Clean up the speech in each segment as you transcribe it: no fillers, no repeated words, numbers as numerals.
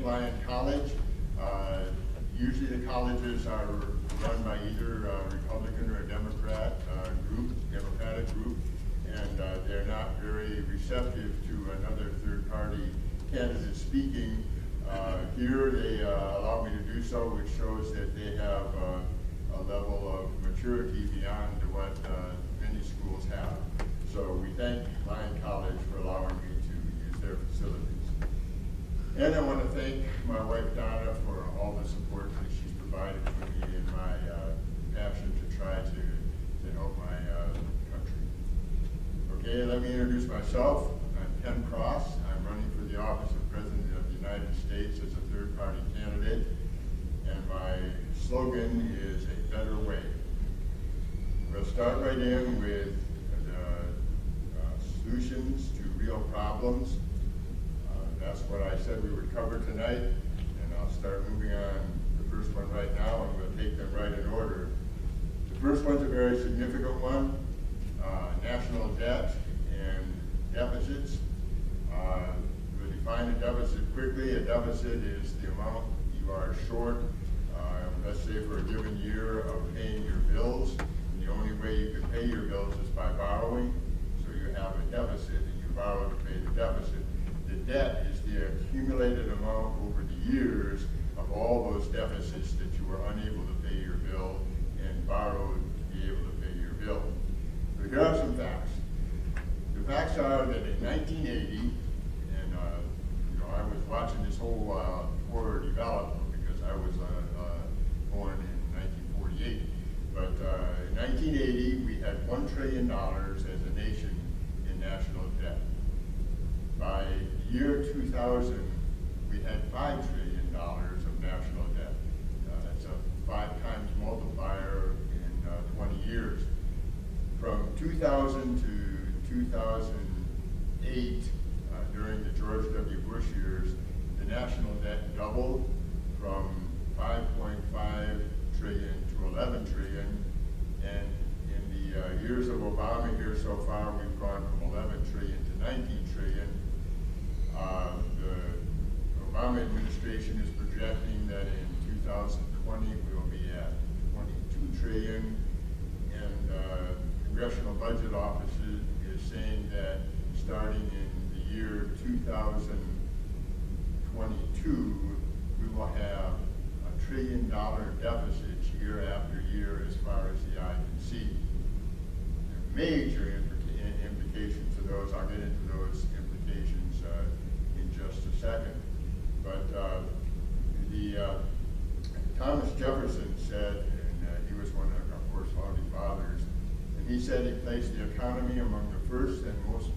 thank Lyon College. Usually the colleges are run by either a Republican or a Democratic group, and they're not very receptive to another third-party candidate speaking. Here they allow me to do so, which shows that they have a level of maturity beyond what many schools have. So we thank Lyon College for allowing me to use their facilities. And I want to thank my wife Donna for all the support that she's provided to me in my passion to try to help my country. Okay, let me introduce myself. I'm Ken Cross. I'm running for the office of President of the United States as a third-party candidate, and my slogan is a better way. We'll start right in with solutions to real problems. That's what I said we would cover tonight, and I'll start moving on the first one right now, and we'll take them right in order. The first one's a very significant one, national debt and deficits. We'll define a deficit quickly. A deficit is the amount you are short, let's say for a given year, of paying your bills. And the only way you can pay your bills is by borrowing. So you have a deficit and you borrow to pay the deficit. The debt is the accumulated amount over the years of all those deficits that you were unable to pay your bill and borrowed to be able to pay your bill. So here are some facts. The facts are that in 1980, and I was watching this whole war develop because I was born in 1948. But in 1980, we had $1 trillion as a nation in national debt. By the year 2000, we had $5 trillion of national debt. That's a 5 times multiplier in 20 years. From 2000 to 2008, during the George W. Bush years, the national debt doubled from 5.5 trillion to 11 trillion. And in the years of Obama here so far, we've gone from 11 trillion to 19 trillion. The Obama administration is projecting that in 2020 we will be at 22 trillion, and Congressional Budget Office is saying that starting in the year 2022, we will have $1 trillion deficits year after year as far as the eye can see. There are major implications to those. I'll get into those implications in just a second. But Thomas Jefferson said, and he was one of course, founding fathers, and he said he placed the economy among the first and most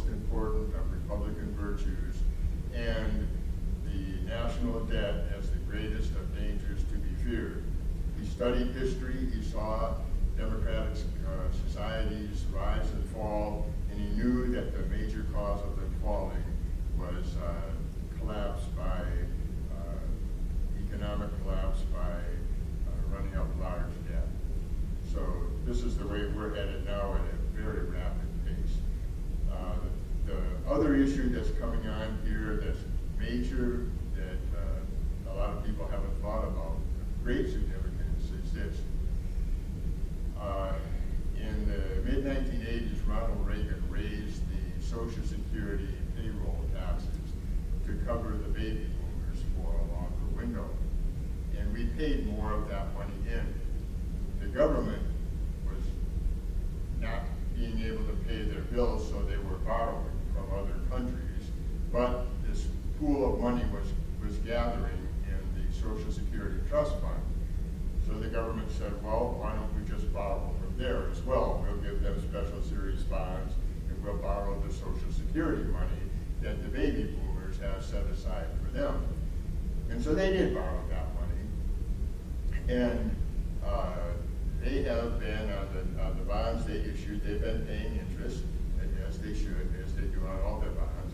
important of Republican virtues, and the national debt as the greatest of dangers to be feared. He studied history. He saw democratic societies rise and fall, and he knew that the major cause of them falling was economic collapse by running up large debt. So this is the way we're headed now at a very rapid pace. The other issue that's coming on here that's major that a lot of people haven't thought about, great significance, is this. In the mid-1980s, Ronald Reagan raised the Social Security payroll taxes to cover the baby boomers for a longer window. And we paid more of that money in. The government was not being able to pay their bills, so they were borrowing from other countries. But this pool of money was gathering in the Social Security Trust Fund. So the government said, well, why don't we just borrow from there as well? We'll give them special series bonds, and we'll borrow the Social Security money that the baby boomers have set aside for them. And so they did borrow that money. And they have been, on the bonds they issued, they've been paying interest, as they should, as they do on all their bonds.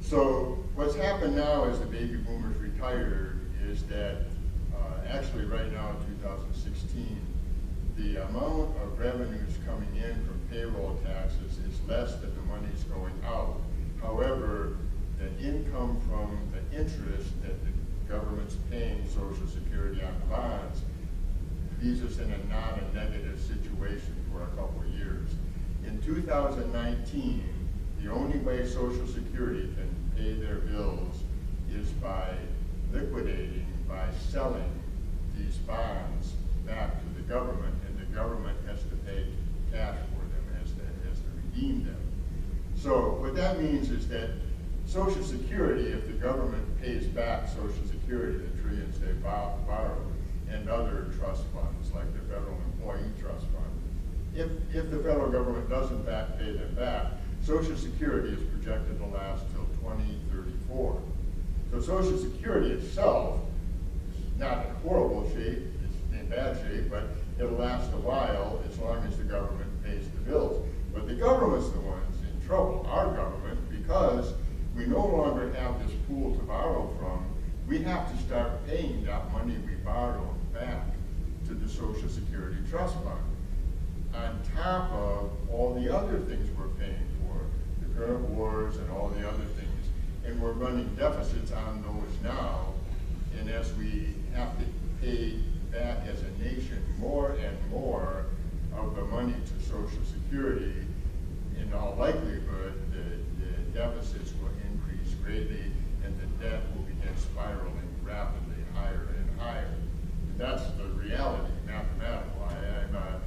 So what's happened now as the baby boomers retired is that actually right now in 2016, the amount of revenues coming in from payroll taxes is less than the money's going out. However, Social Security on bonds leaves us in a non-negative situation for a couple of years. In 2019, the only way Social Security can pay their bills is by liquidating, by selling these bonds back to the government, and the government has to pay cash for them, has to redeem them. So what that means is that Social Security, if the government pays back Social Security, the trillions they borrowed, and other trust funds like the Federal Employee Trust Fund, if the federal government doesn't pay them back, Social Security is projected to last till 2034. So Social Security itself is not in horrible shape, it's in bad shape, but it'll last a while as long as the government pays the bills. But the government's the ones in trouble, our government, because we no longer have this pool to borrow from. We have to start paying that money we borrowed back to the Social Security Trust Fund, on top of all the other things we're paying for, the current wars and all the other things. And we're running deficits on those now, and as we have to pay back as a nation more and more of the money to Social Security, in all likelihood, the deficits will increase greatly, and the debt will begin spiraling rapidly higher and higher. And that's the reality, mathematical. I'm an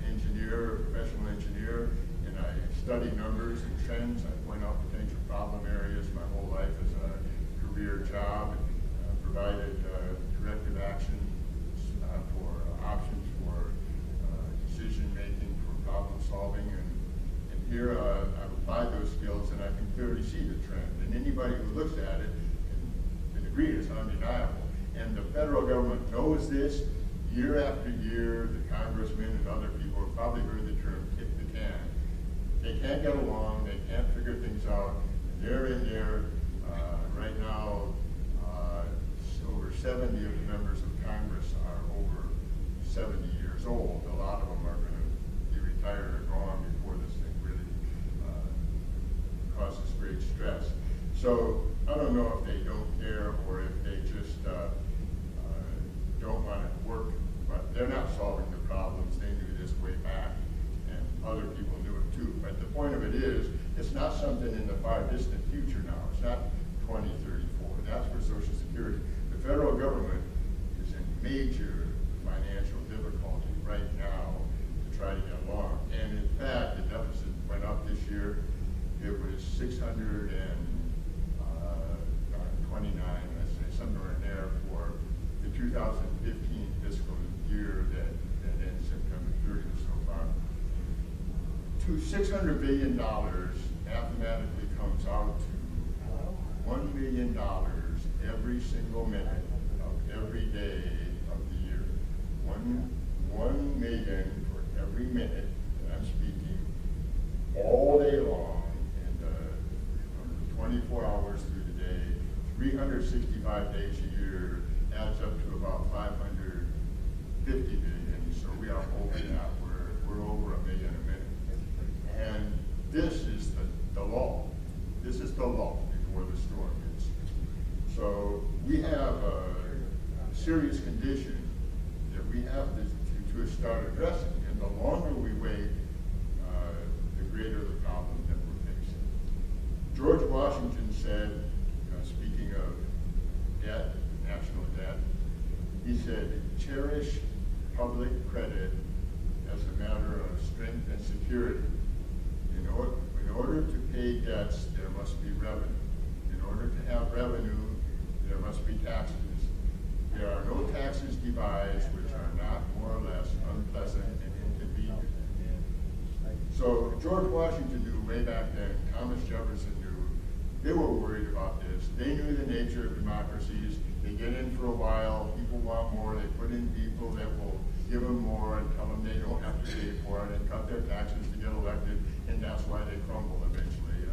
engineer, professional engineer, and I study numbers and trends. I point out potential problem areas. My whole life as a career job, provided corrective action for options for decision making, for problem solving, and here I've applied those skills, and I can clearly see the trend. And anybody who looks at it can agree it's undeniable. And the federal government knows this. Year after year, the congressmen and other people have probably heard the term kick the can. They can't get along, they can't figure things out. They're in there right now. Over 70 of the members of Congress are over 70 years old. A lot of them are going to be retired or gone before this thing really causes great stress. So I don't know if they don't care or if they just don't want to work, but they're not solving the problems. They knew this way back, and other people knew it too. But the point of it is, it's not something in the far distant future now. It's not 2034. That's for Social Security. The federal government is in major financial difficulty right now to try to get along. And in fact, the deficit went up this year. It was 629, let's say, somewhere in there for the 2015 fiscal year that ends September 30th so far. $600 billion mathematically comes out to $1 million every single minute of every day of the year. $1 million for every minute that I'm speaking all day long, and 24 hours through the day, 365 days a year, adds up to about 550 billion. So we are over that. We're over $1 million a minute. And this is the law. This is the law before the storm hits. So we have a serious condition that we have to start addressing. And the longer we wait, the greater the problem that we're facing. George Washington said, speaking of debt, national debt, he said, cherish public credit as a matter of strength and security. In order to pay debts, there must be revenue. In order to have revenue, there must be taxes. There are no taxes devised which are not more or less unpleasant and inconvenient. So George Washington knew way back then, Thomas Jefferson knew, they were worried about this. They knew the nature of democracies. They get in for a while, people want more, they put in people that will give them more and tell them they don't have to pay for it and cut their taxes to get elected, and that's why they crumble eventually,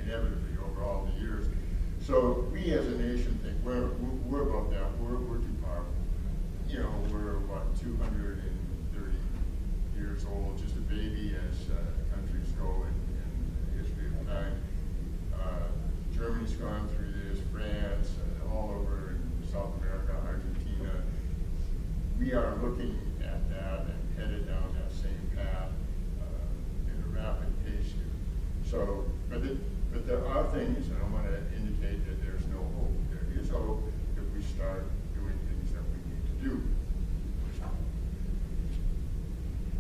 inevitably over all the years. So we as a nation think we're above that, we're too powerful. We're what, 230 years old, just a baby as countries go in the history of time. Germany's gone through this, France, all over in but there are things, and I want to indicate that there's no hope. There is hope if we start doing things that we need to do.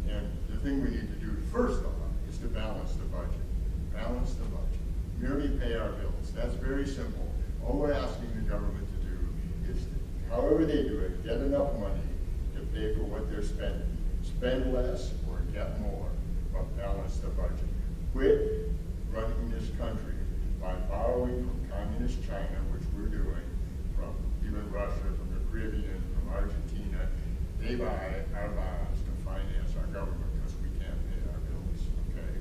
And the thing we need to do first off is to balance the budget. Balance the budget. Merely pay our bills. That's very simple. All we're asking the government to do is, however they do it, get enough money to pay for what they're spending. Spend less or get more, but balance the budget. Quit running this country by borrowing from communist China, which we're doing, from even Russia, from the Caribbean, from Argentina. They buy our bonds to finance our government because we can't pay our bills, okay?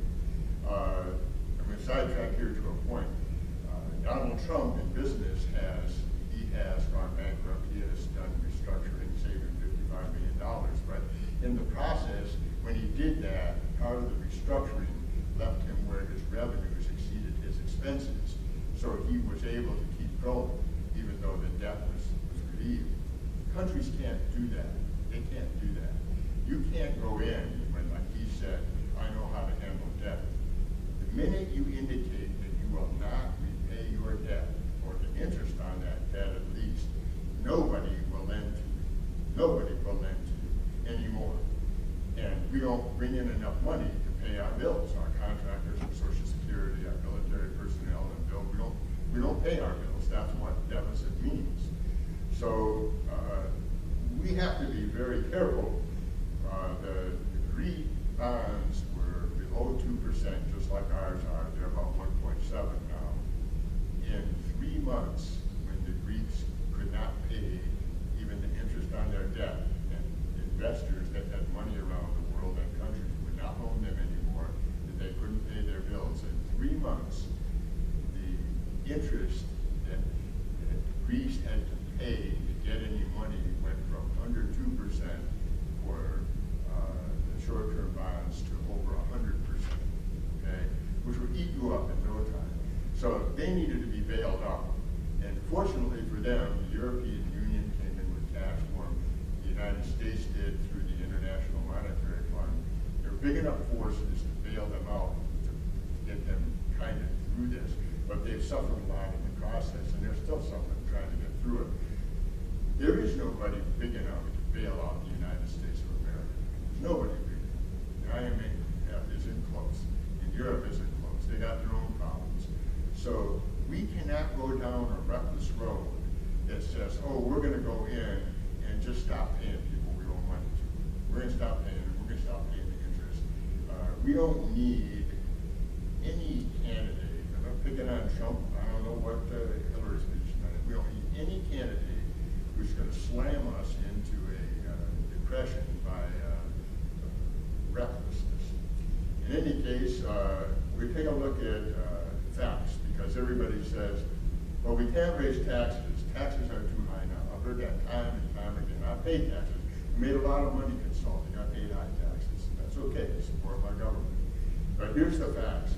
I'm going to sidetrack here to a point. Donald Trump in business has gone bankrupt. He has done restructuring, saving $55 million. But in the process, when he did that, part of the restructuring left him where his revenues exceeded his expenses. So he was able to keep going, even though the debt was relieved. Countries can't do that. They can't do that. You can't go in when, like he said, I know how to handle debt. The minute you indicate that you will not repay your debt, or the interest on that debt at least, nobody will lend to you. Nobody will lend to you anymore. And we don't bring in enough money to pay our bills, our contractors and Social Security, our military personnel and bill. We don't pay our bills. That's what deficit means. So we have to be very careful. The Greek bonds were below 2%, just like ours are. They're about 1.7 now. In 3 months, when the Greeks could not pay even the interest on their debt, and investors that had money around the world and countries would not loan them anymore, that they couldn't pay their bills. In 3 months, the interest that Greece had to pay to get any money went from under 2% for the short-term bonds to over 100%, okay, which would eat you up in no time. So they needed to be bailed out. And fortunately for them, the European Union came in with cash for them. The United States did through the International Monetary Fund. They're big enough forces to bail them out, to get them kind of through this. But they've suffered a lot in the process, and they're still suffering trying to get through it. There is nobody big enough to bail out the United States of America. There's nobody big enough. The IMF isn't close, and Europe isn't close. They got their own problems. So we cannot go down a reckless road that says, oh, we're going to go in and just stop paying people we owe money to. We're going to stop paying them. We're going to stop paying the interest. We don't need any candidate. I'm not picking on Trump. I don't know what Hillary's position on it. We don't need any candidate who's going to slam us into a depression by recklessness. In any case, we take a look at facts, because everybody says, well, we can't raise taxes. Taxes are too high now. I've heard that time and time again. I paid taxes. I made a lot of money consulting. I paid high taxes. That's okay to support my government. But here's the facts.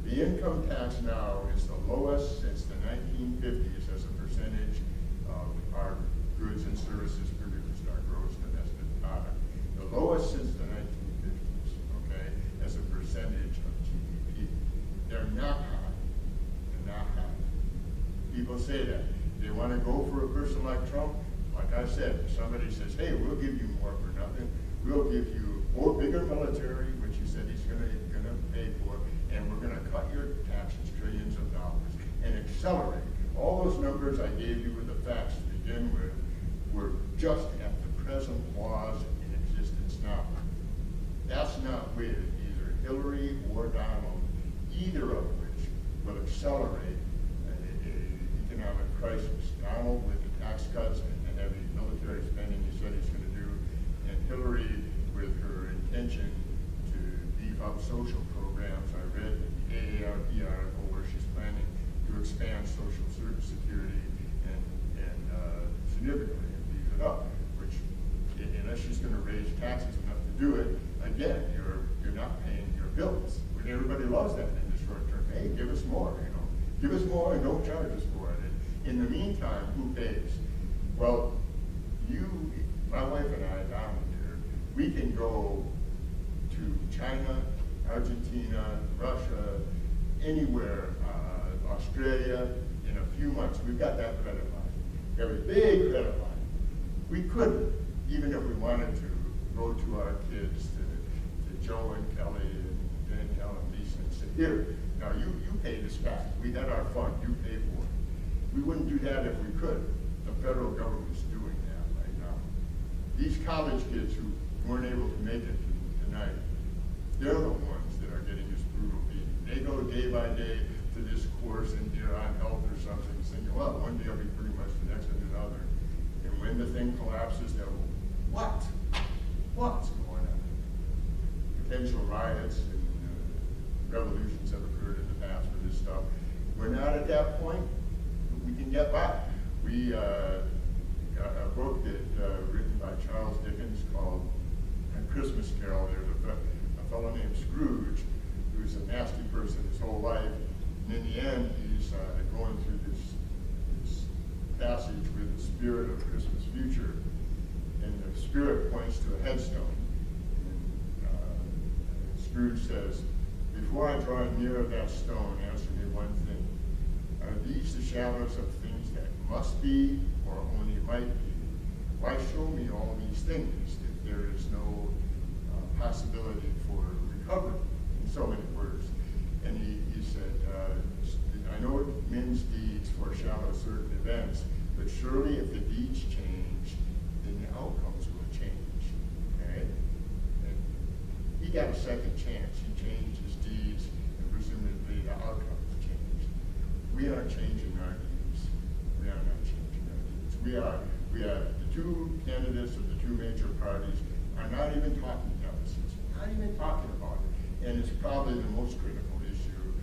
The income tax now is the lowest since the 1950s as a percentage of our goods and services produced, our gross domestic product. The lowest since the 1950s, okay, as a percentage of GDP. They're not high. They're not high. People say that. They want to go for a person like Trump. Like I said, if somebody says, hey, we'll give you more for nothing. We'll give you more bigger military, which he said he's going to pay for, and we're going to cut your taxes trillions of dollars and accelerate. All those numbers I gave you with the facts to begin with were just at the present laws in existence now. That's not with either Hillary or Donald, either of which will accelerate an economic crisis. Donald with the tax cuts and the heavy military spending he said he's going to do, and Hillary with her intention to beef up social programs. I read the AARP article where she's planning to expand Social Security and significantly and beef it up, which unless she's going to raise taxes enough to do it, again, you're not paying your bills. Everybody loves that in the short term. Hey, give us more, Give us more and don't charge us for it. And in the meantime, who pays? Well, my wife and I, Donald here, we can go to China, Argentina, Russia, anywhere, Australia, in a few months. We've got that credit line. We have a big credit line. We couldn't, even if we wanted to, go to our kids, to Joe and Kelly and Danielle and Lisa and say, here, now you pay this back. We had our fund, you pay for it. We wouldn't do that if we could. The federal government's doing that right now. These college kids who weren't able to make it tonight, they're the ones that are getting this brutal beating. They go day by day to this course and they're on health or something, thinking, well, one day I'll be pretty much the next and another. And when the thing collapses, they'll go, what? What's going on? Potential riots and revolutions have occurred in the past for this stuff. We're not at that point, but we can get by. We got a book that written by Charles Dickens called A Christmas Carol. There's a fellow named Scrooge who's a nasty person his whole life. And in the end, he's going through this passage with the spirit of Christmas future. And the spirit points to a headstone. And Scrooge says, before I draw near that stone, answer me one thing. Are these the shadows of things that must be or only might be? Why show me all these things if there is no possibility for recovery? In so many words. And he said, I know men's deeds foreshadow certain events, but surely if the deeds change, then the outcomes will change. Okay? And he got a second chance. He changed his deeds, and presumably the outcomes changed. We are changing our deeds. We are not changing our deeds. We are the two candidates of the two major parties are not even talking deficits, not even talking about it. And it's probably the most critical issue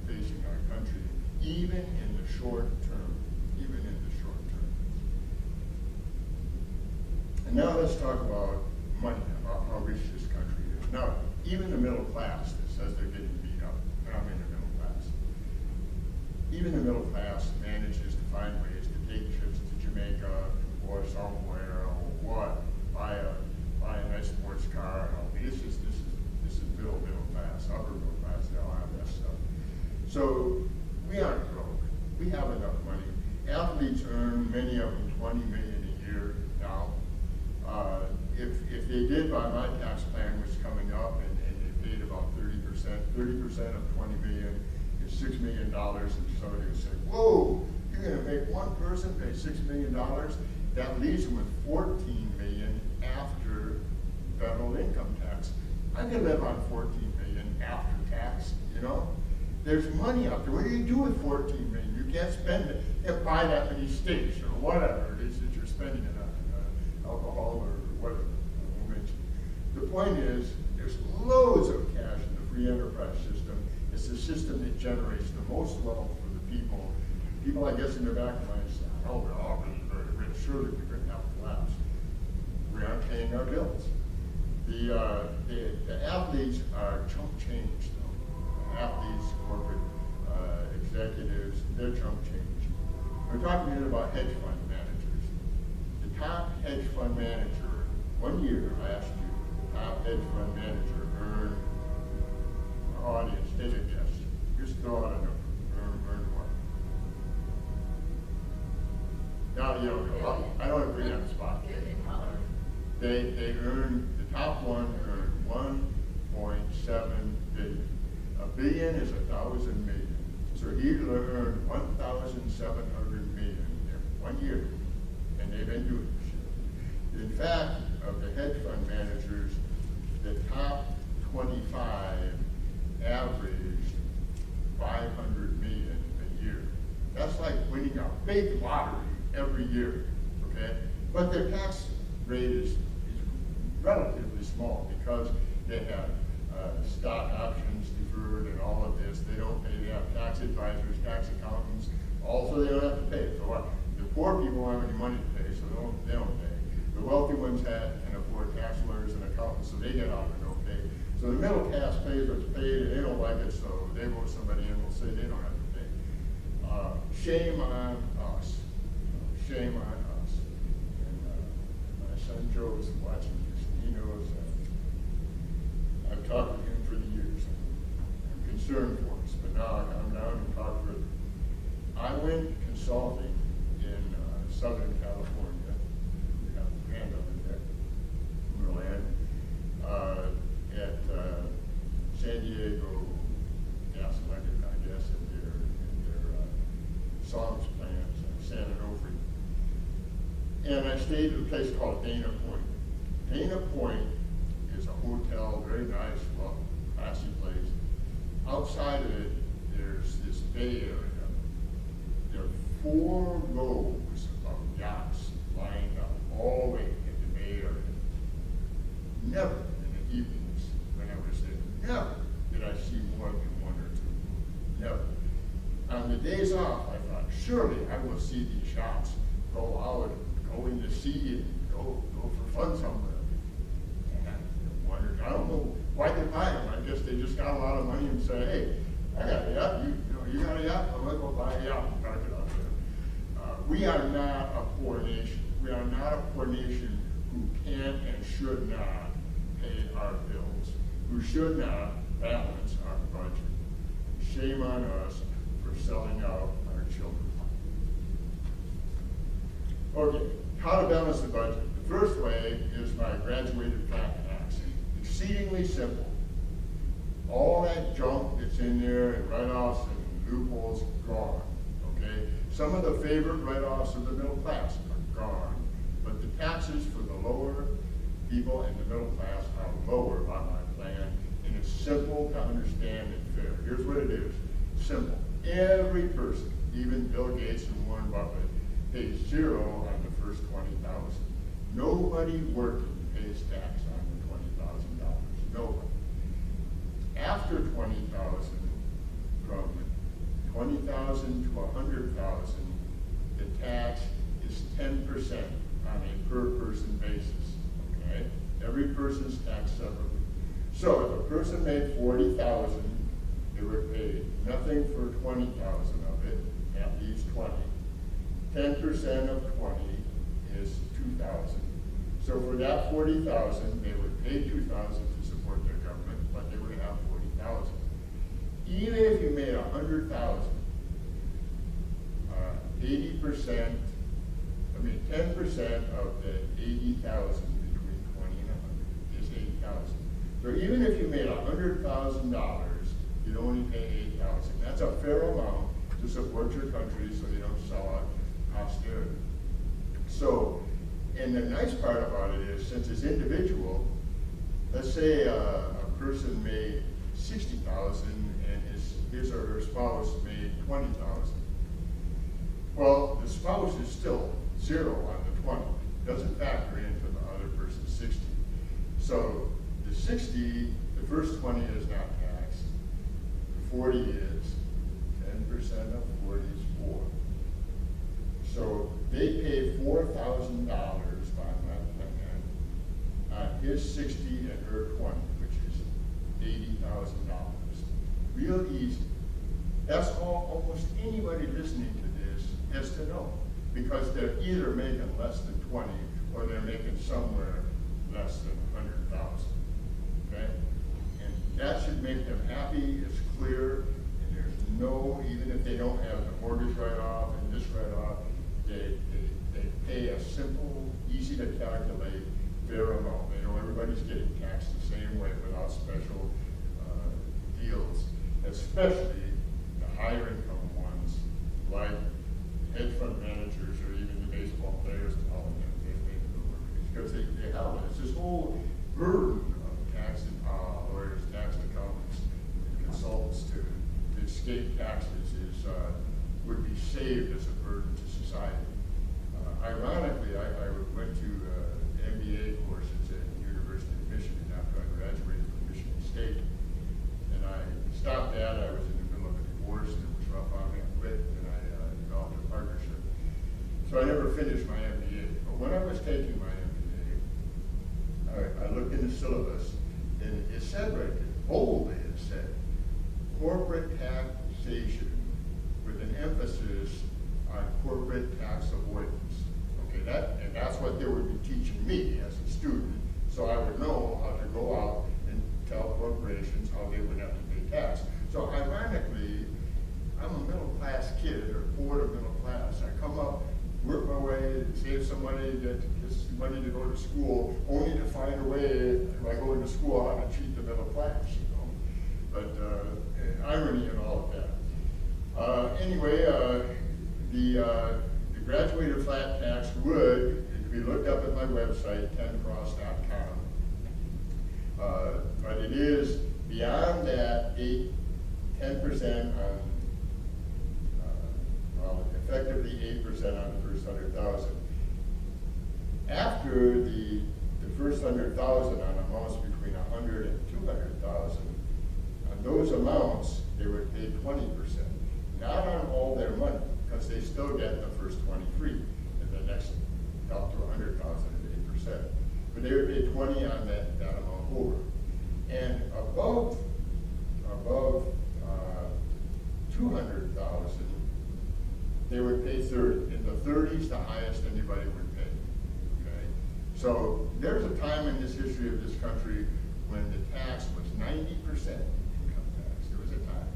facing our country, even in the short term. Even in the short term. And now let's talk about money, about how rich this country is. Now, even the middle class that says they're getting beat up, and I'm in the middle class, even the middle class manages to find ways to take trips to Jamaica or somewhere or what, buy a nice sports car. This is middle class, upper middle class, they all have that stuff. So we aren't broke. We have enough money. Athletes earn, many of them, $20 million a year now. If they did by my tax plan, which is coming up, and they paid about 30% of $20 million is $6 million, and somebody would say, whoa, you're going to make one person pay $6 million? That leaves them with $14 million after federal income tax. I can live on $14 million after tax, you know? There's money out there. What do you do with $14 million? You can't spend it and buy that many steaks or whatever it is that you're spending it on, alcohol or whatever. I won't mention. The point is, there's loads of cash in the free enterprise system. It's the system that generates the most wealth for the people. People, I guess, in their back of minds say, oh, we're all really very rich. Surely we're going to have a collapse. We aren't paying our bills. The athletes are chump change, though. Athletes, corporate executives, they're chump change. We're talking here about hedge fund managers. The top hedge fund manager, one year last year, the top hedge fund manager earned, our audience, take a guess. Just throw out a number. Earn what? Now, you know, I don't agree on the spot. They earned, the top one earned 1.7 billion. A billion is 1,000 million. So he earned 1,700 million in 1 year, and they've been doing this shit. In fact, of the hedge fund managers, the top 25 averaged 500 million a year. That's like winning a big lottery every year, okay? But their tax rate is relatively small because they have stock options deferred and all of this. They don't pay. They have tax advisors, tax accountants. Also, they don't have to pay. So what? The poor people don't have any money to pay, so they don't pay. The wealthy ones can afford tax lawyers and accountants, so they get out and don't pay. So the middle class pays what's paid, and they don't like it, so they vote somebody in will say they don't have to pay. Shame on us. Shame on us. And my son Joe is watching this. He knows I've talked with him for the years. I'm concerned for us, but now And I stayed at a place called Dana Point. Dana Point is a hotel, very nice, well, classy place. Outside of it, there's this bay area. There are 4 rows of yachts lined up all the way in the bay area. Never in the evenings when I was there, never did I see more than 1 or 2. Never. On the days off, I thought, surely I will see these yachts go out, go in the sea, and go for fun somewhere. And I wondered, I don't know why they buy them. I guess they just got a lot of money and say, hey, I got a yacht, you got a yacht, I'm gonna go buy a yacht and park it out there. We are not a poor nation. We are not a poor nation who can and should not pay our bills, who should not balance our budget. Shame on us for selling out our children. Okay, how to balance the budget. The first way is by graduated flat tax. Exceedingly simple. All that junk that's in there and write-offs and loopholes, gone, okay? Some of the favorite write-offs of the middle class are gone, but the taxes for the lower people and the middle class are lower on my plan, and it's simple to understand and fair. Here's what it is, simple. Every person, even Bill Gates and Warren Buffett, pays 0 on the first $20,000. Nobody working pays tax on the $20,000. Nobody. After 20,000, from 20,000 to 100,000, the tax is 10% on a per person basis. Okay, every person's taxed separately. So if a person made 40,000, they were paid nothing for 20,000 of it. That leaves 20. 10% of 20 is 2,000. So for that 40,000, they would pay 2,000 to support their government, but they would have 40,000. Even if you made 100,000, 80%, 10% of the 80,000 between 20 and 100 is 8,000. So even if you made $100,000, you'd only pay 8,000. That's a fair amount to support your country so you don't sell out austerity. So, and the nice part about it is, since it's individual, let's say a person made 60,000 and his or her spouse made 20,000. Well, the spouse is still 0 on the 20. It doesn't factor into the other person's 60. So the 60, the first 20 is not taxed. The 40 is. 10% of 40 is 4. So they pay $4,000 on that plan on his 60 and her 20, which is $80,000. Real easy. That's all almost anybody listening to this has to know, because they're either making less than 20 or they're making somewhere less than 100,000. Okay? And that should make them happy, it's clear, and there's no, even if they don't have the mortgage write-off and this write-off, they pay a simple, easy to calculate, fair amount. They know everybody's getting taxed the same way without special deals, especially the higher income ones, like hedge fund managers or even the baseball players, because they have it's this whole burden of tax lawyers, tax accountants, and consultants to escape taxes would be saved as a burden to society. Ironically, I went to MBA courses at the University of Michigan after I graduated from Michigan State, and I stopped that. I was in the middle of a divorce, and it was rough on me. I quit, and I developed a partnership. So I never finished my MBA. But when I was taking my MBA, I looked in the syllabus, and it said right there, boldly it said, corporate taxation with an emphasis on corporate tax avoidance. Okay, and that's what they would be teaching me as a student, so I would know how to go out and tell corporations how they would have to pay tax. So ironically, I'm a middle class kid, or bored of middle class. I come up, work my way, save some money, get some money to go to school, only to find a way, when I go into school, how to cheat the middle class, you know. But irony in all of that. Anyway, the graduated flat tax would be looked up at my website, 10cross.com. But it is beyond that 10% on, well, effectively 8% on the first 100,000. After the first 100,000 on amounts between 100 and 200,000, on those amounts, they would pay 20%. Not on all their money, because they still get the first 23, and the next up to 100,000 is 8%. But they would pay 20 on that amount over. And above 200,000, they would pay 30. In the 30s, the highest anybody would pay. Okay? So there's a time in this history of this country when the tax was 90% income tax. There was a time.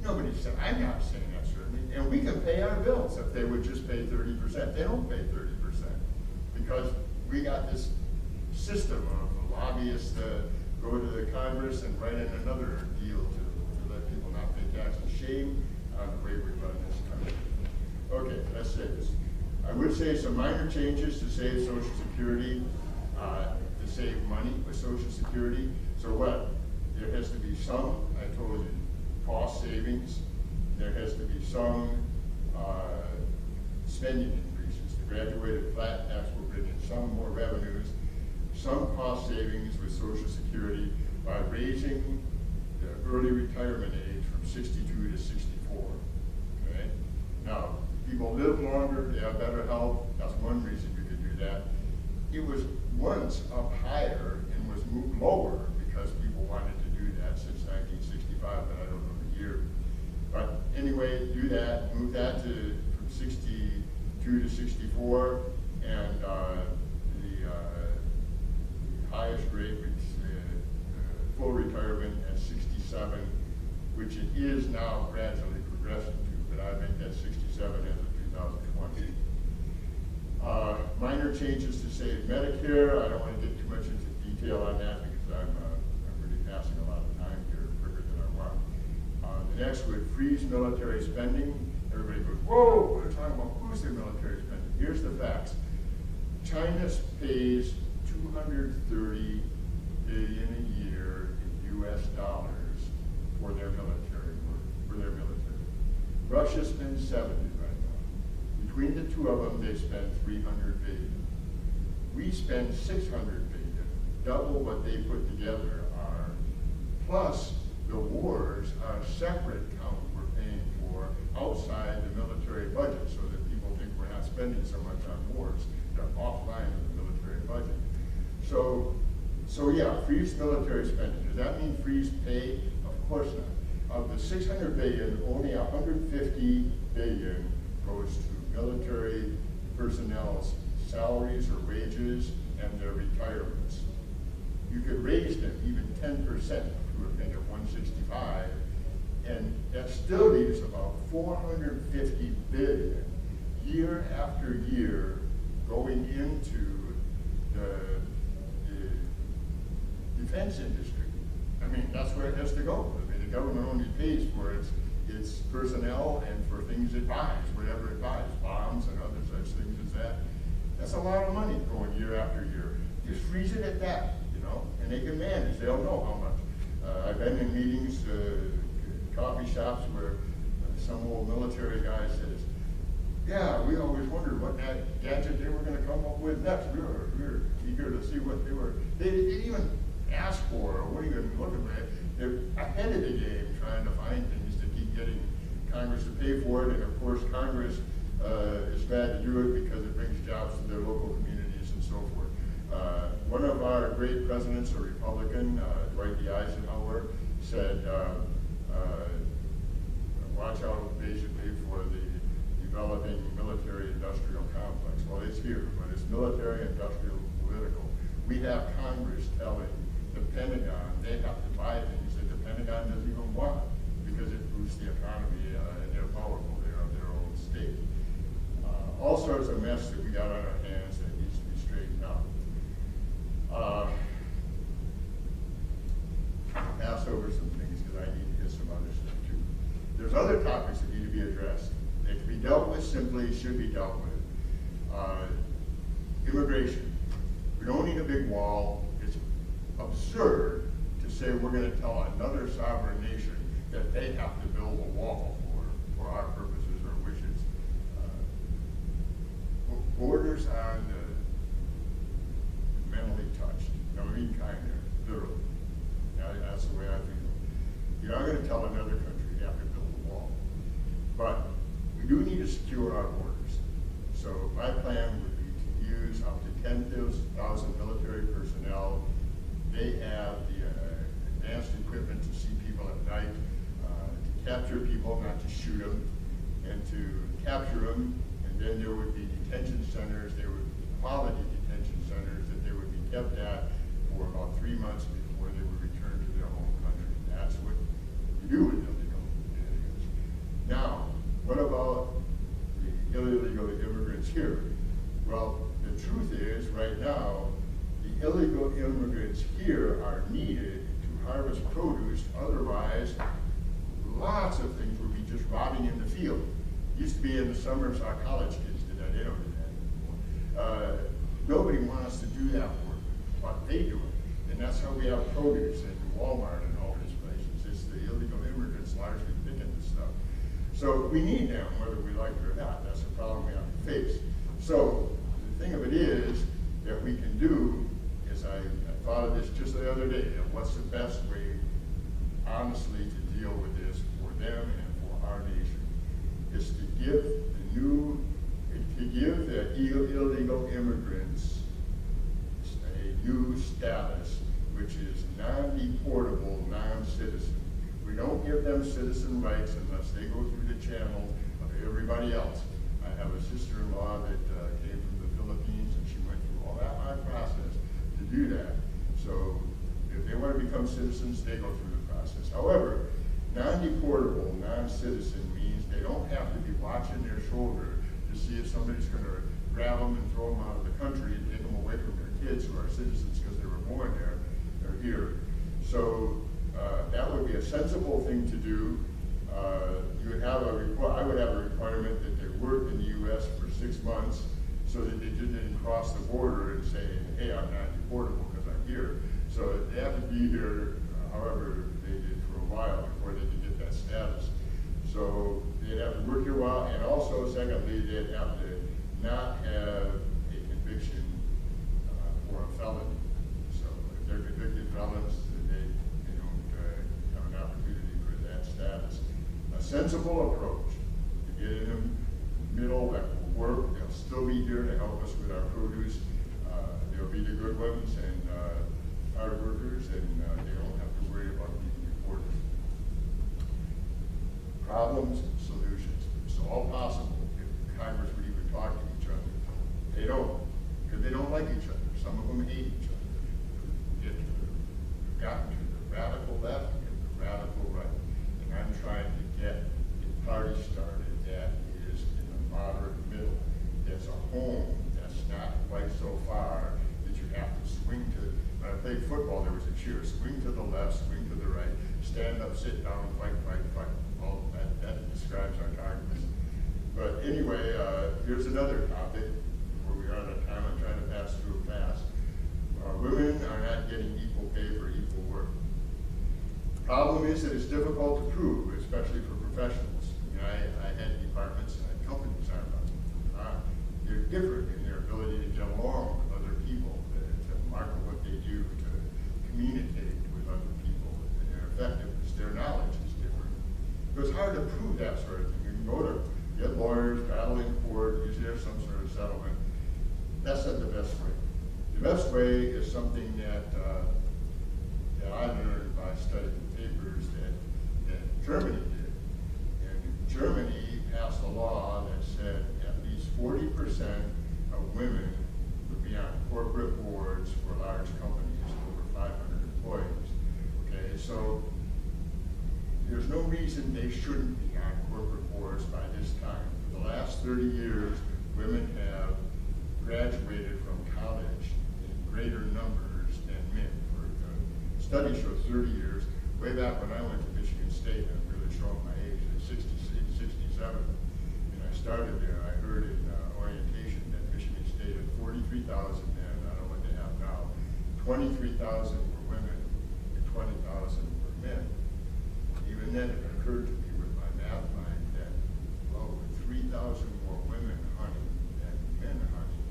Nobody said, I'm not saying that certainly, and we can pay our bills if they would just pay 30%. They don't pay 30% because we got this system of lobbyists go to the Congress and write in another deal to let people not pay taxes. Shame on the way we run this country. Okay, let's say this. I would say some minor changes to save Social Security, to save money with Social Security. So what? There has to be some, I told you, cost savings. There has to be some spending increases. The graduated flat tax will bring in some more revenues, some cost savings with Social Security by raising the early retirement age from 62 to 64. Okay? Now, people live longer, they have better health. That's one reason you could do that. It was once up higher and was moved lower because people wanted to do that since 1965, but I don't know the year. But anyway, do that, move that from 62 to 64, and the highest rate was full retirement at 67, which it is now gradually progressing to, but I think that's 67 as of 2020. Minor changes to save Medicare. I don't want to get too much into detail on that because I'm really passing a lot of time here quicker than I want. The next would freeze military spending. Everybody goes, whoa, we're talking about who's their military spending. Here's the facts. China pays $230 billion a year in US dollars for their military work, for their military. Russia spends 70 right now. Between the two of them, they spend $300 billion. We spend $600 billion, double what they put together are. Plus, the wars are a separate account we're paying for outside the military budget, so that people think we're not spending so much on wars. They're offline of the military budget. So yeah, freeze military spending. Does that mean freeze pay? Of course not. Of the $600 billion, only $150 billion goes to military personnel's salaries or wages and their retirements. You could raise them even 10% to a thing of 165, and that still leaves about $450 billion year after year going into the defense industry. I mean, that's where it has to go. I mean, the government only pays for its personnel and for things it buys, whatever it buys, bombs and other such things as that. That's a lot of money going year after year. Just freeze it at that, you know, and they can manage. They'll know how much. I've been in meetings, coffee shops where some old military guy says, yeah, we always wondered what gadget they were going to come up with next. We were eager to see what they didn't even ask for or what are you going to be looking at. They're ahead of the game trying to find things to keep getting Congress to pay for it, and of course Congress is glad to do it because it brings jobs to their local communities and so forth. One of our great presidents, a Republican, Dwight D. Eisenhower, said, watch out basically for the developing military-industrial complex. Well, it's here, but it's military-industrial political. We have Congress telling the Pentagon they have to buy things that the Pentagon doesn't even want because it boosts the economy and they're powerful. They're of their own state. All sorts of mess that we got on our hands that needs to be straightened out. Pass over some things because I need to get some other stuff too. There's other topics that need to be addressed. They can be dealt with simply, should be dealt with. Immigration. We don't need a big wall. It's absurd to say we're going to tell another sovereign nation that they have to build a wall for our purposes or wishes. Borders on the mentally touched. I mean, kind of, literally. That's the way I feel. You're not going to tell another country you have to build a wall. But we do need to secure our borders. So my plan would be to use up to 10,000 military personnel. They have the advanced equipment to see people at night, to capture people, not to shoot them, and to capture them. And then there would be detention centers. There would be quality detention centers that they would be kept at for about 3 months before they would return to their home country. That's what you do with illegal aliens. Now, what about the illegal immigrants here? Well, the truth is, right now, the illegal immigrants here are needed to harvest produce. Otherwise, lots of things would be just rotting in the field. Used to be in the summers, our college kids did that. They don't do that anymore. Nobody wants to do that work, but they do it. And that's how we have produce in Walmart and all these places. It's the illegal immigrants largely picking this stuff. So we need them, whether we like it or not. That's the problem we have to face. So the thing of it is that we can do is I thought of this just the other day, of what's the best way, honestly, to deal with this for them and for our nation, is to give the illegal immigrants a new status, which is non-deportable, non-citizen. We don't give them citizen rights unless they go through the channel of everybody else. I have a sister-in-law that came from the Philippines, and she went through all that hard process to do that. So if they want to become citizens, they go through the process. However, non-deportable, non-citizen means they don't have to be watching their shoulder to see if somebody's going to grab them and throw them out of the country and take them away from their kids who are citizens because they were born there or here. So that would be a sensible thing to do. You would have I would have a requirement that they work in the U.S. for 6 months so that they didn't cross the border and say, hey, I'm not deportable because I'm here. So they have to be here, however they did for a while before they could get that status. So they'd have to work here a while, and also, secondly, they'd have to not have a conviction for a felony. So if they're convicted felons, they don't have an opportunity for that status. A sensible approach to get in the middle that will work. They'll still be here to help us with our produce. They'll be the good ones and hard workers, and they don't have to worry about being deported. Problems, solutions. It's all possible if Congress would even talk to each other. They don't, because they don't like each other. Some of them hate each other. We've gotten to the radical left and the radical right. And I'm trying to get a party started that is in the moderate middle. That's a home that's not quite so far that you have to swing to. When I played football, there was a cheer. Swing to the left, swing to the right, stand up, sit down, fight, fight, fight. Well, that describes our Congress. But anyway, here's another topic where we are out of time. I'm trying to pass through fast. Women are not getting equal pay for equal work. Problem is that it's difficult to prove, especially for professionals. You know, I had departments and companies they're different in their ability to get along with other people, to market what they do, to communicate with other people, and their effectiveness, their knowledge is different. It was hard to prove that sort of thing. You can go to get lawyers, battle in court, usually there's some sort of settlement. That's not the best way. The best way is something that I learned by studying papers that Germany did. And Germany passed a law that said at least 40% of women would be on corporate boards for large companies, over 500 employees. Okay, so there's no reason they shouldn't be on corporate boards by this time. For the last 30 years, women have graduated from college in greater numbers than men. Studies show 30 years. Way back when I went to Michigan State, I'm really showing my age, at 67, and I started there, I heard in orientation that Michigan State had 43,000 23,000 then, I don't know what they have now, 23,000 were women and 20,000 were men. Even then, it occurred to me with my math mind that, well, with 3,000 more women hunting than men hunting,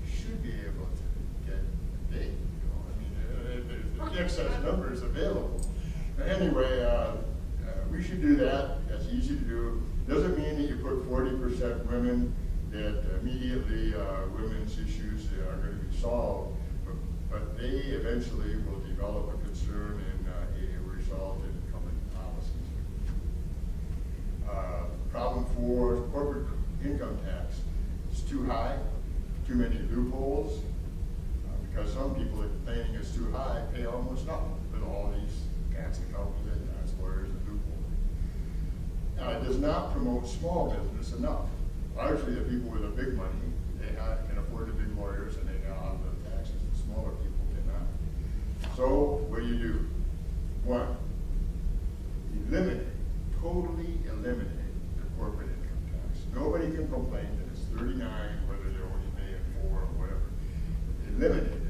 I should be able to get a date, you know? I mean, there's excess numbers available. But anyway, we should do that. That's easy to do. Doesn't mean that you put 40% women, that immediately women's issues are going to be solved, but they eventually will develop a concern and a result in company policies. Problem 4, corporate income tax. It's too high, too many loopholes, because some people are complaining it's too high, pay almost nothing with all these fancy companies and tax lawyers and loopholes. It does not promote small business enough. Largely the people with the big money, they can afford the big lawyers and they got out of the taxes. The smaller people cannot. So what do? 1, eliminate, totally eliminate the corporate income tax. Nobody can complain that it's 39, whether they're only paying 4 or whatever. Eliminate it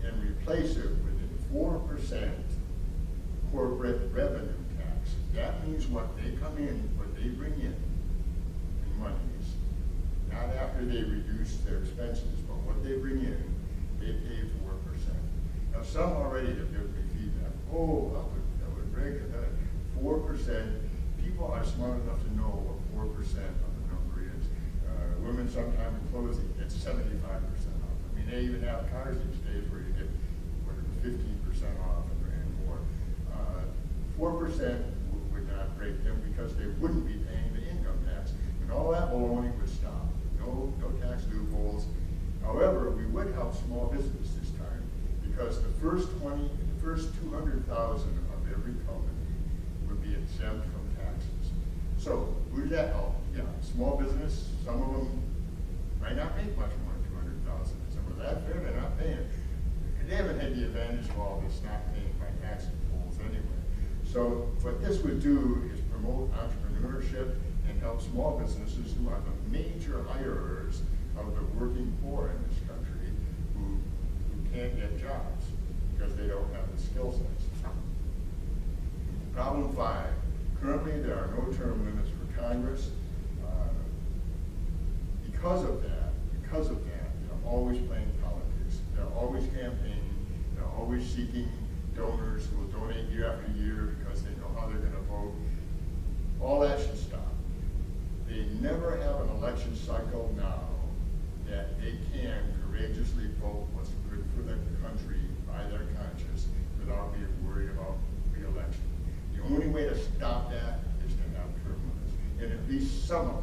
and replace it with a 4% corporate revenue tax. That means what they come in, what they bring in monies, not after they reduce their expenses, but what they bring in, they pay 4%. Now, some already have given me feedback. Oh, that would break it. 4%. People are smart enough to know what 4% of the number is. Women sometime in closing get 75% off. I mean, they even have cars these days where you get whatever 15% off and more. 4% would not break them because they wouldn't be paying the income tax. And all that baloney would stop. No tax loopholes. However, we would help small business this time because the first 200,000 of every company would be exempt from taxes. So who does that help? Yeah, small business. Some of them might not make much more than 200,000. Some of that fair, they're not paying. They haven't had the advantage of all this not paying by tax loopholes anyway. So what this would do is promote entrepreneurship and help small businesses who are the major hirers of the working poor in this country who can't get jobs because they don't have the skill sets. Problem 5, currently there are no term limits for Congress. Because of that, they're always playing politics. They're always campaigning. They're always seeking donors who will donate year after year because they know how they're going to vote. All that should stop. They never have an election cycle now that they can courageously vote what's good for the country by their conscience without being worried about re-election. The only way to stop that is to have term limits. And at least some of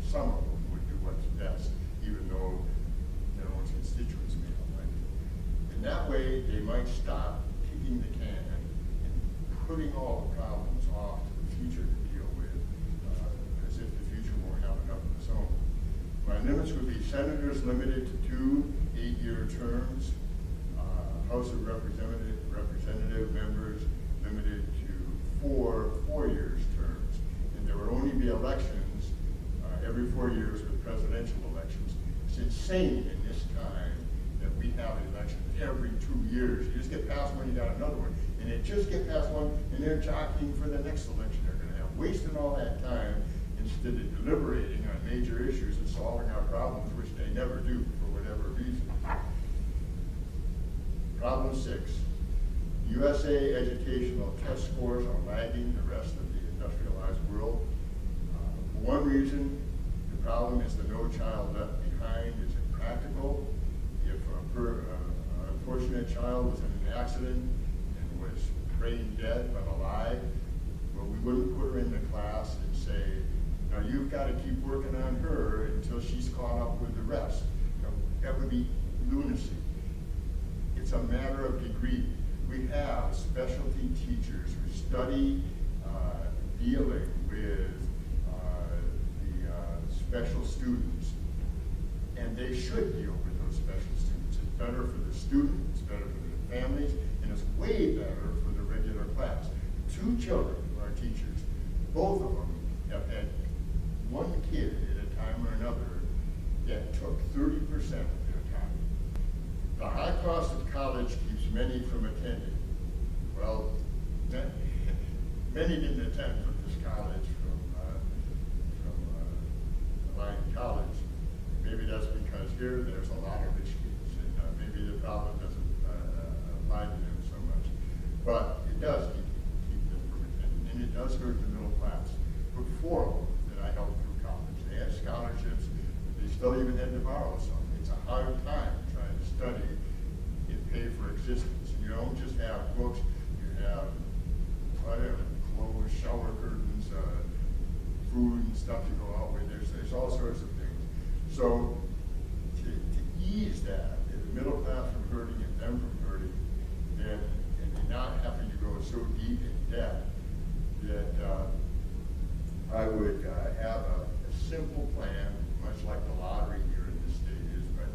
them would do what's best, even though their own constituents may not like it. And that way, they might stop kicking the can and putting all the problems off to the future to deal with, as if the future won't have enough of its own. My limits would be senators limited to 2 8-year terms, House of Representative members limited to 4 4-year terms, and there would only be elections every 4 years with presidential elections. It's insane in this time that we have elections every 2 years. You just get past one, you got another one, and they just get past one, and they're jockeying for the next election they're going to have, wasting all that time instead of deliberating on major issues and solving our problems, which they never do for whatever reason. Problem 6, USA educational test scores are lagging the rest of the industrialized world. For one reason, the problem is the No Child Left Behind is impractical. If an unfortunate child was in an accident and was brain dead but alive, well, we wouldn't put her in the class and say, now you've got to keep working on her until she's caught up with the rest. That would be lunacy. It's a matter of degree. We have specialty teachers who study dealing with the special students, and they should deal with those special students. It's better for the student, it's better for the families, and it's way better for the regular class. 2 children who are teachers, both of them have had one kid at a time or another that took 30% of their many from attending. Well, many didn't attend from this college, from Lyon College. Maybe that's because here there's a lot of rich kids, and maybe the problem doesn't apply to them so much. But it does keep them from attending, and it does hurt the middle class. But 4 of them that I helped through college, they had scholarships. They still even had to borrow some. It's a hard time trying to study and pay for existence. And you don't just have books, you have whatever, clothes, shower curtains, food and stuff you go out with. There's all sorts of things. So to ease that, the middle class from hurting and them from hurting, and not having to go so deep in debt, that I would have a simple plan, much like the lottery here in this state is, but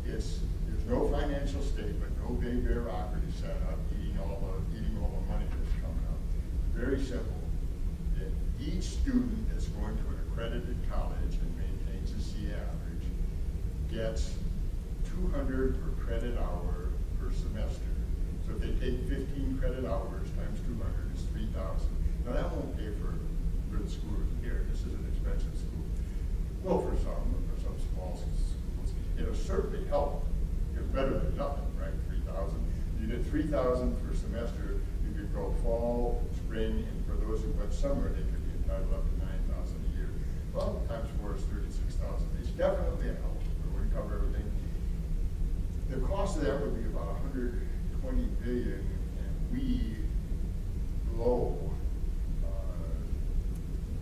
there's no financial statement, no big bureaucracy set up, eating all the money that's coming up. Very simple. That each student that's going to an accredited college and maintains a C average gets 200 per credit hour per semester. So if they take 15 credit hours times 200 is 3,000. Now that won't pay for the school here. This is an expensive school. Well, for some small schools, it'll certainly help. It's better than nothing, right? 3,000. You get 3,000 per semester. You could go fall, spring, and for those who went summer, they could be entitled up to 9,000 a year. Well, times 4 is 36,000. It's definitely a help. It would cover everything. The cost of that would be about 120 billion, and we blow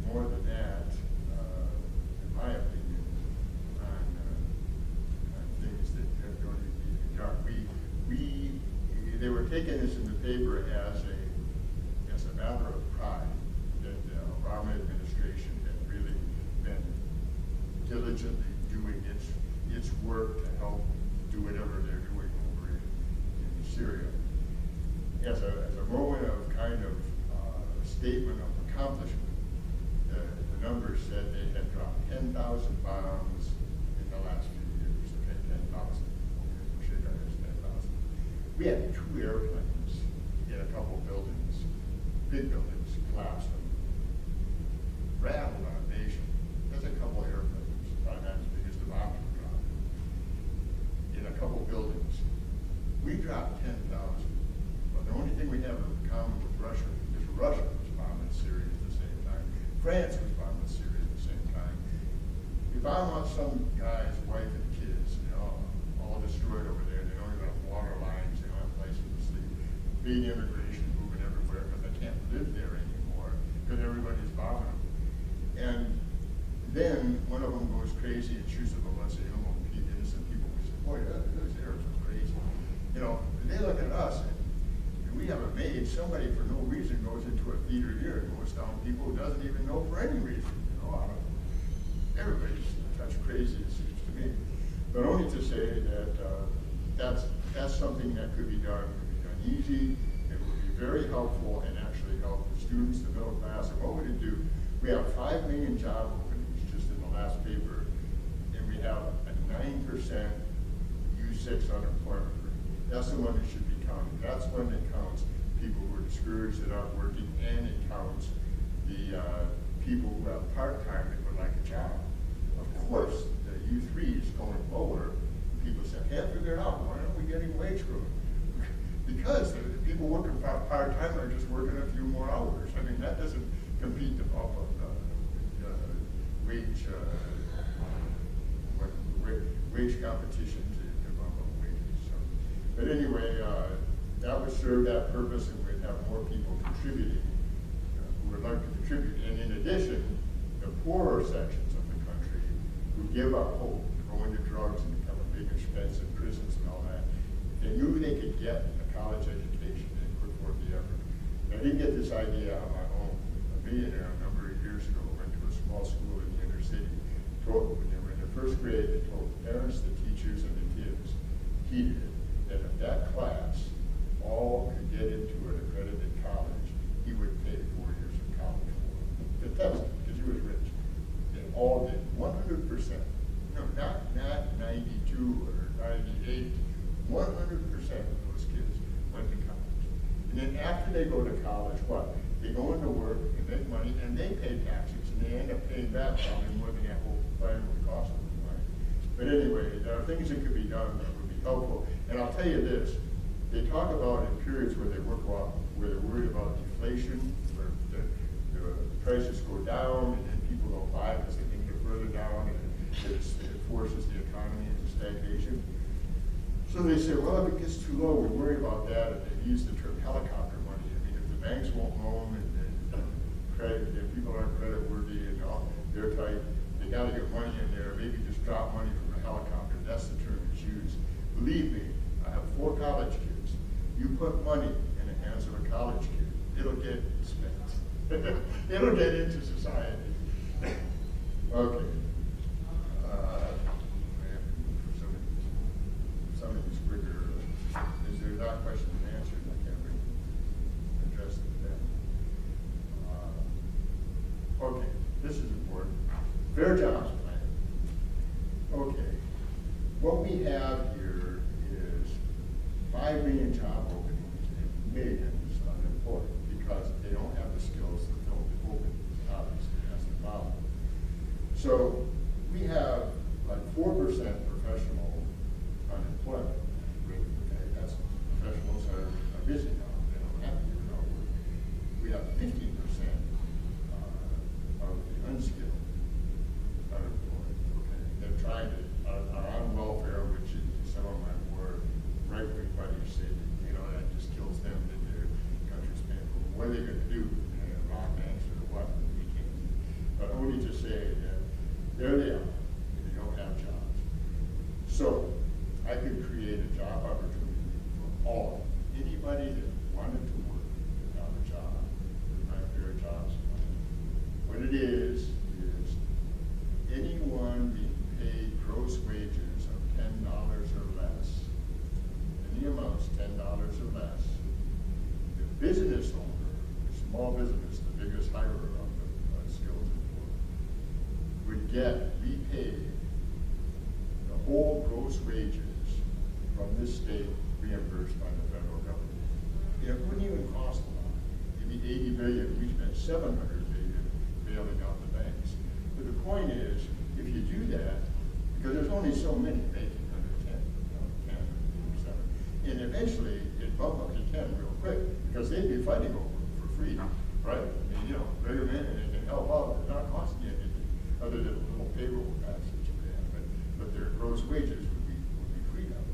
more than that, in my opinion, on things that don't even need to be done. They were taking this in the paper as a matter of pride that the Obama administration had really been diligently doing its work to help do whatever they're doing over in Syria. As a moment of kind of statement of accomplishment, the numbers said they had dropped 10,000 bombs in the last few years. Okay, 10,000. Shake our heads, 10,000. We had 2 airplanes in a couple buildings, big buildings, collapsed them, rattled on a nation. There's a couple airplanes, about as big as the bombs were dropped, in a couple buildings. We dropped 10,000. But the only thing we have in common with Russia is Russia was bombing Syria at the same time. France was bombing Syria at the same time. We bomb on some guy's wife and kids, all destroyed over there. They don't even have water lines. They don't have places to sleep. Big immigration moving everywhere because they can't live there anymore because everybody's bombing them. And then one of them goes crazy and shoots up a bunch of innocent people. We say, boy, those Arabs are crazy. They look at us and we have a maid, somebody for no reason goes into a theater here and goes down people who doesn't even know for any reason. Everybody's such crazy, it seems to me. But only to say that that's something that could be done easy. It would be very helpful and actually help the students, the middle class. And what would it do? We have 5 million job openings just in the last paper, and we have a 9% U6 unemployment rate. That's the one that should be counted. That's one that counts people who are discouraged that aren't working, and it counts the people who have part-time that would like a job. Of course, the U3 is going lower. People say, can't figure it out. Why aren't we getting wage growth? Because the people working part-time are just working a few more hours. I mean, that doesn't compete to bump up the wage competition to bump up wages. So, but anyway, that would serve that purpose, and we'd have more people contributing who would like to contribute. And in addition, the poorer sections of the country who give up hope, go into drugs and become a big expense in prisons and all that, they knew they could get a college education and put forth the effort. And I didn't get this idea on my own. A millionaire a number of years ago went to a small school in the inner city, told when they were in the 1st grade, they told the parents, the teachers, and the kids, he did, that if that class all could get into an accredited college, he would pay 4 years of college for them. To test it, because he was rich. They all did, 100%. No, not 92 or 98, 100% of those kids make money, and they pay taxes, and they end up paying back probably more than that whole plan would cost them. Right? But anyway, there are things that could be done that would be helpful. And I'll tell you this, they talk about in periods where they work off, where they're worried about deflation, where the prices go down, and then people don't buy because they think they're further down, and it forces the economy into stagnation. So they say, well, if it gets too low, we worry about that, and they use the term helicopter money. I mean, if the banks won't loan, and credit, if people aren't credit worthy, and all, they're tight, they gotta get money in there, maybe just drop money from a helicopter. That's the term that's used. Believe me, I have 4 college kids. You put money in the hands of a college kid, it'll get spent. It'll get into society. Okay. Some of these quicker. Is there not question and answer? I can't really address it then. Okay, this is important. Fair jobs plan. Okay. What we have here is 5 million job openings and millions unemployed because they don't have the skills to fill the open. Obviously, that's the problem. So we have like 4% professional unemployment. Okay, that's professionals are busy now. They don't have to do no work. We have 15% of the unskilled unemployed. Okay, they're trying to are on welfare, which is some of my more right-wing buddies say that, you know, that just kills them that their country's paying for. What are they going to do? Rob banks or what? We can't. But only to say that there they are. They don't have jobs. So I could create a job opportunity for all. Anybody that wanted to work without a job with my fair jobs plan. What it is anyone being paid gross wages of $10 or less, any amounts $10 or less, the business owner, the small business, the biggest hirer of the skilled employee, would get repaid the whole gross wages from this state reimbursed by the federal government. It wouldn't even cost a lot. It'd be $80 billion. We spent $700 billion bailing out the banks. But the point is, if you do that, because there's only so many making under 10, 10, 7, and eventually it bump up to 10 real quick because they'd be fighting over it for free, right? I mean, you know, bring them in and they can help out. They're not costing you anything other than a little payroll tax that you pay, but their gross wages would be freed up.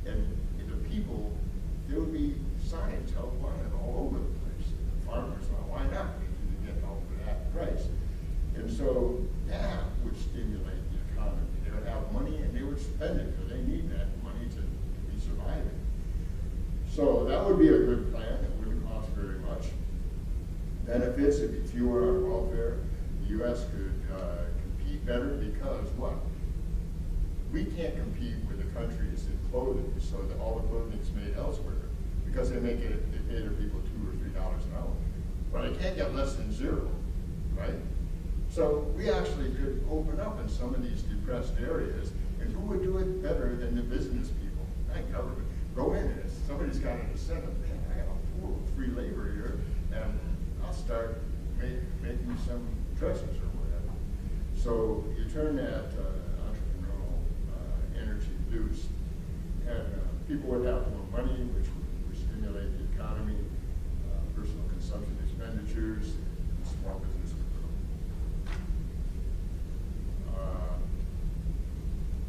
And the people, there would be signs help wanted all over the place. The farmers, well, why not? We can get help for that price. And so that would stimulate the economy. They would have money and they would spend it because they need that money to be surviving. So that would be a good plan. It wouldn't cost very much. Benefits, it'd be fewer on welfare. The U.S. could compete better because what? We can't compete with the countries in clothing, so that all the clothing is made elsewhere because they pay their people $2 or $3 an hour. But I can't get less than 0, right? So we actually could open up in some of these depressed areas, and who would do it better than the business people? Not government. Go in and somebody's got an incentive. Man, I got a pool of free labor here, and I'll start making some dresses or whatever. So you turn that entrepreneurial energy loose, and people would have more money, which would stimulate the economy, personal consumption expenditures, and small business would grow.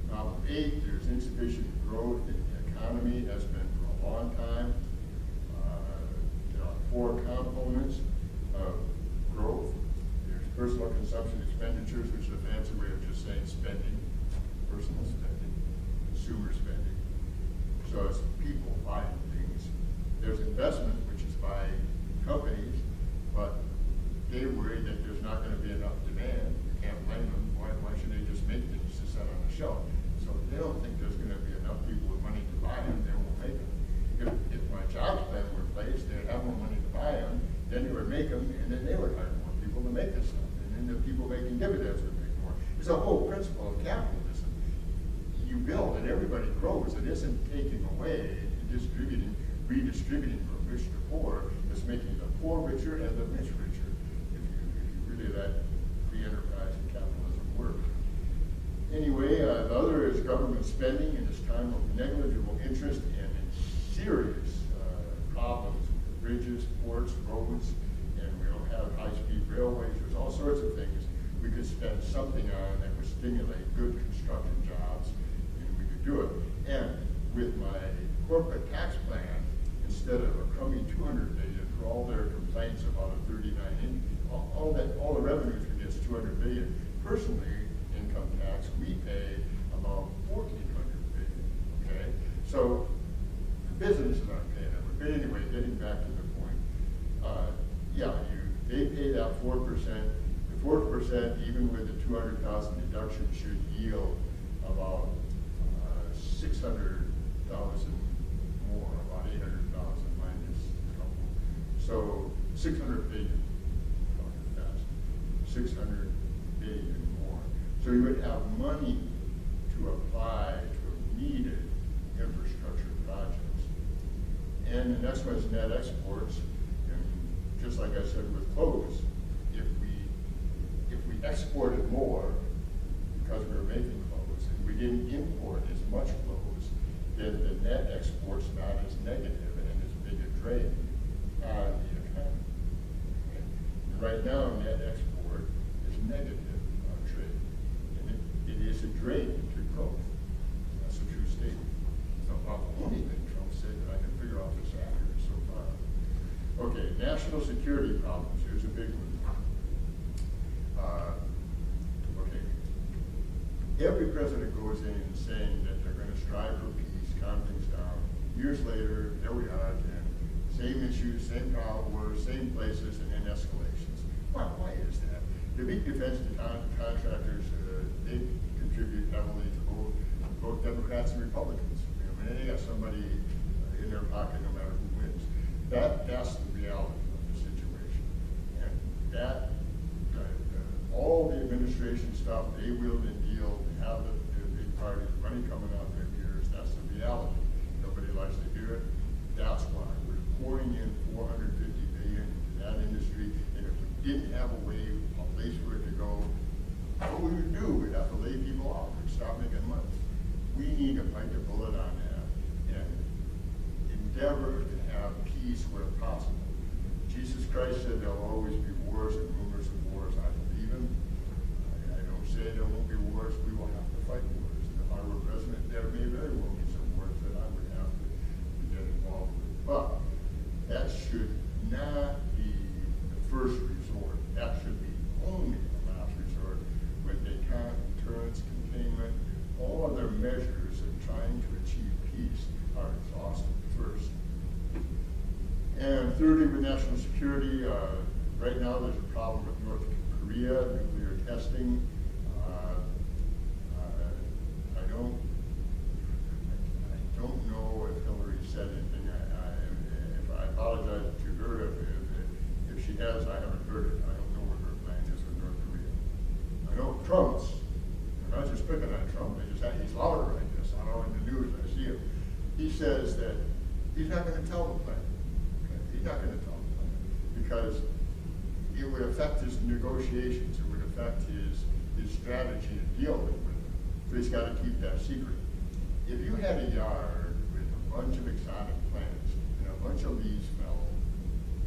Problem 8, there's insufficient growth in the economy, has been for a long time. There are 4 components of growth. There's personal consumption expenditures, which is a fancy way of just saying spending, personal spending, consumer spending. So it's people buying things. There's investment, which is by companies, but they worry that there's not going to be enough demand. You can't blame them. Why should they just make things to set on the shelf? So if they don't think there's going to be enough people with money to buy them, they won't make them. If my jobs plan were in place, they'd have more money to buy them, then they would make them, and then they would hire more people to make this stuff. And then the people making dividends would make more. It's a whole principle of capitalism. You build and everybody grows. It isn't taking away and redistributing from rich to poor. It's making the poor richer and the rich richer. If that free enterprise and capitalism work. Anyway, the other is government spending in this time of negligible interest and serious problems with bridges, ports, roads, and we don't have high-speed railways. There's all sorts of things we could spend something on that would stimulate good construction jobs, and we could do it. And with my corporate tax plan, instead of a crummy $200 billion for all their complaints about a 39 all the revenues we get is $200 billion. Personally, income tax, we pay about $1,400 billion. Okay, so the businesses aren't paying that. But anyway, getting back to the point, they pay that 4%. The 4%, even with the 200,000 deduction, should yield about 600,000 more, about 800,000 minus a couple. So 600 billion. 600 billion more. So you would have money to apply to needed infrastructure projects. And the next one is net exports. And just like I said with clothes, if we exported more because we were making clothes and we didn't import as much clothes, then the net export's not as negative and as big a drain on the economy. Okay? And right now, net export is negative on trade, and it is a drain to growth. That's a true statement. It's not about the only thing Trump said that I can figure out this accurate so far. Okay, national security problems. Here's a big one. Okay, every president goes in saying that they're going to strive for peace, calm things down. Years later, there we are again. Same issues, same power, same places, and then escalations. Why is that? The big defense contractors, they contribute heavily to both Democrats and Republicans. They got somebody in their pocket no matter who wins. That's the reality of the situation. And that, all the administration stuff, they wield and deal, they have the big parties, money coming out their ears. That's the reality. Nobody likes to hear it. That's why we're pouring in $450 billion into that industry. And if we didn't have a place for it to go, what we would do, we'd have to lay people off and stop making money. We need to bite the bullet on that and endeavor to have peace where possible. Jesus Christ said there'll always be wars and rumors of wars. I believe him. I don't say there won't be wars. We will have to fight wars. And if I were president, there may very well be some wars that I would have to get involved with. But that should not be the first resort. That should be only the last resort. When détente, deterrence, containment, all other measures of trying to achieve peace are exhausted first. And thirdly, with national security, right now there's a problem with North Korea, nuclear testing. I don't know if Hillary said anything. I apologize to her if she has. I haven't heard it. I don't know what her plan is with North Korea. I know Trump's. I'm not just picking on Trump. He's louder, I guess. I don't know in the news. I see him. He says that he's not going to tell the plan. Okay? He's not going to tell the plan because it would affect his negotiations. It would affect his strategy to deal with it. So he's got to keep that secret. If you had a yard with a bunch of exotic plants and a bunch of leaves fell,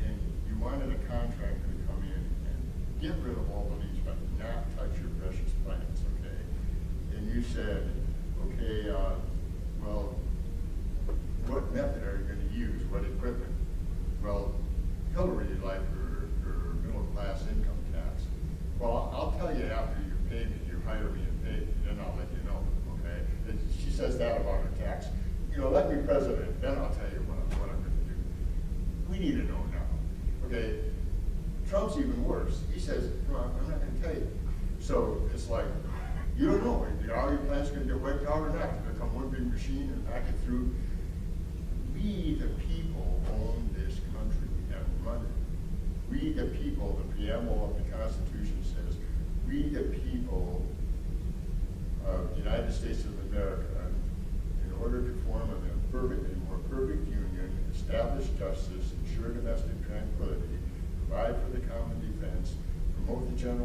and you wanted a contractor to come in and get rid of all the leaves but not touch your precious plants, okay? And you said, okay, well, what method are you going to use? What equipment? Well, Hillary liked her middle class income tax. Well, I'll tell you after you pay me, you hire me and pay me, then I'll let you know, okay? And she says that about her tax. Let me president, then I'll tell you what I'm going to do. We need to know now, okay? Trump's even worse. He says, no, I'm not going to tell you. So it's like, you don't know. Are your plants going to get wiped out or not? It's going to come one big machine and back it through. We, the people, own this country and run it. We, the people, the preamble of the Constitution says, we, the people of the United States of America, in order to form a more perfect union, establish justice, ensure domestic tranquility, provide for the common defense, promote the general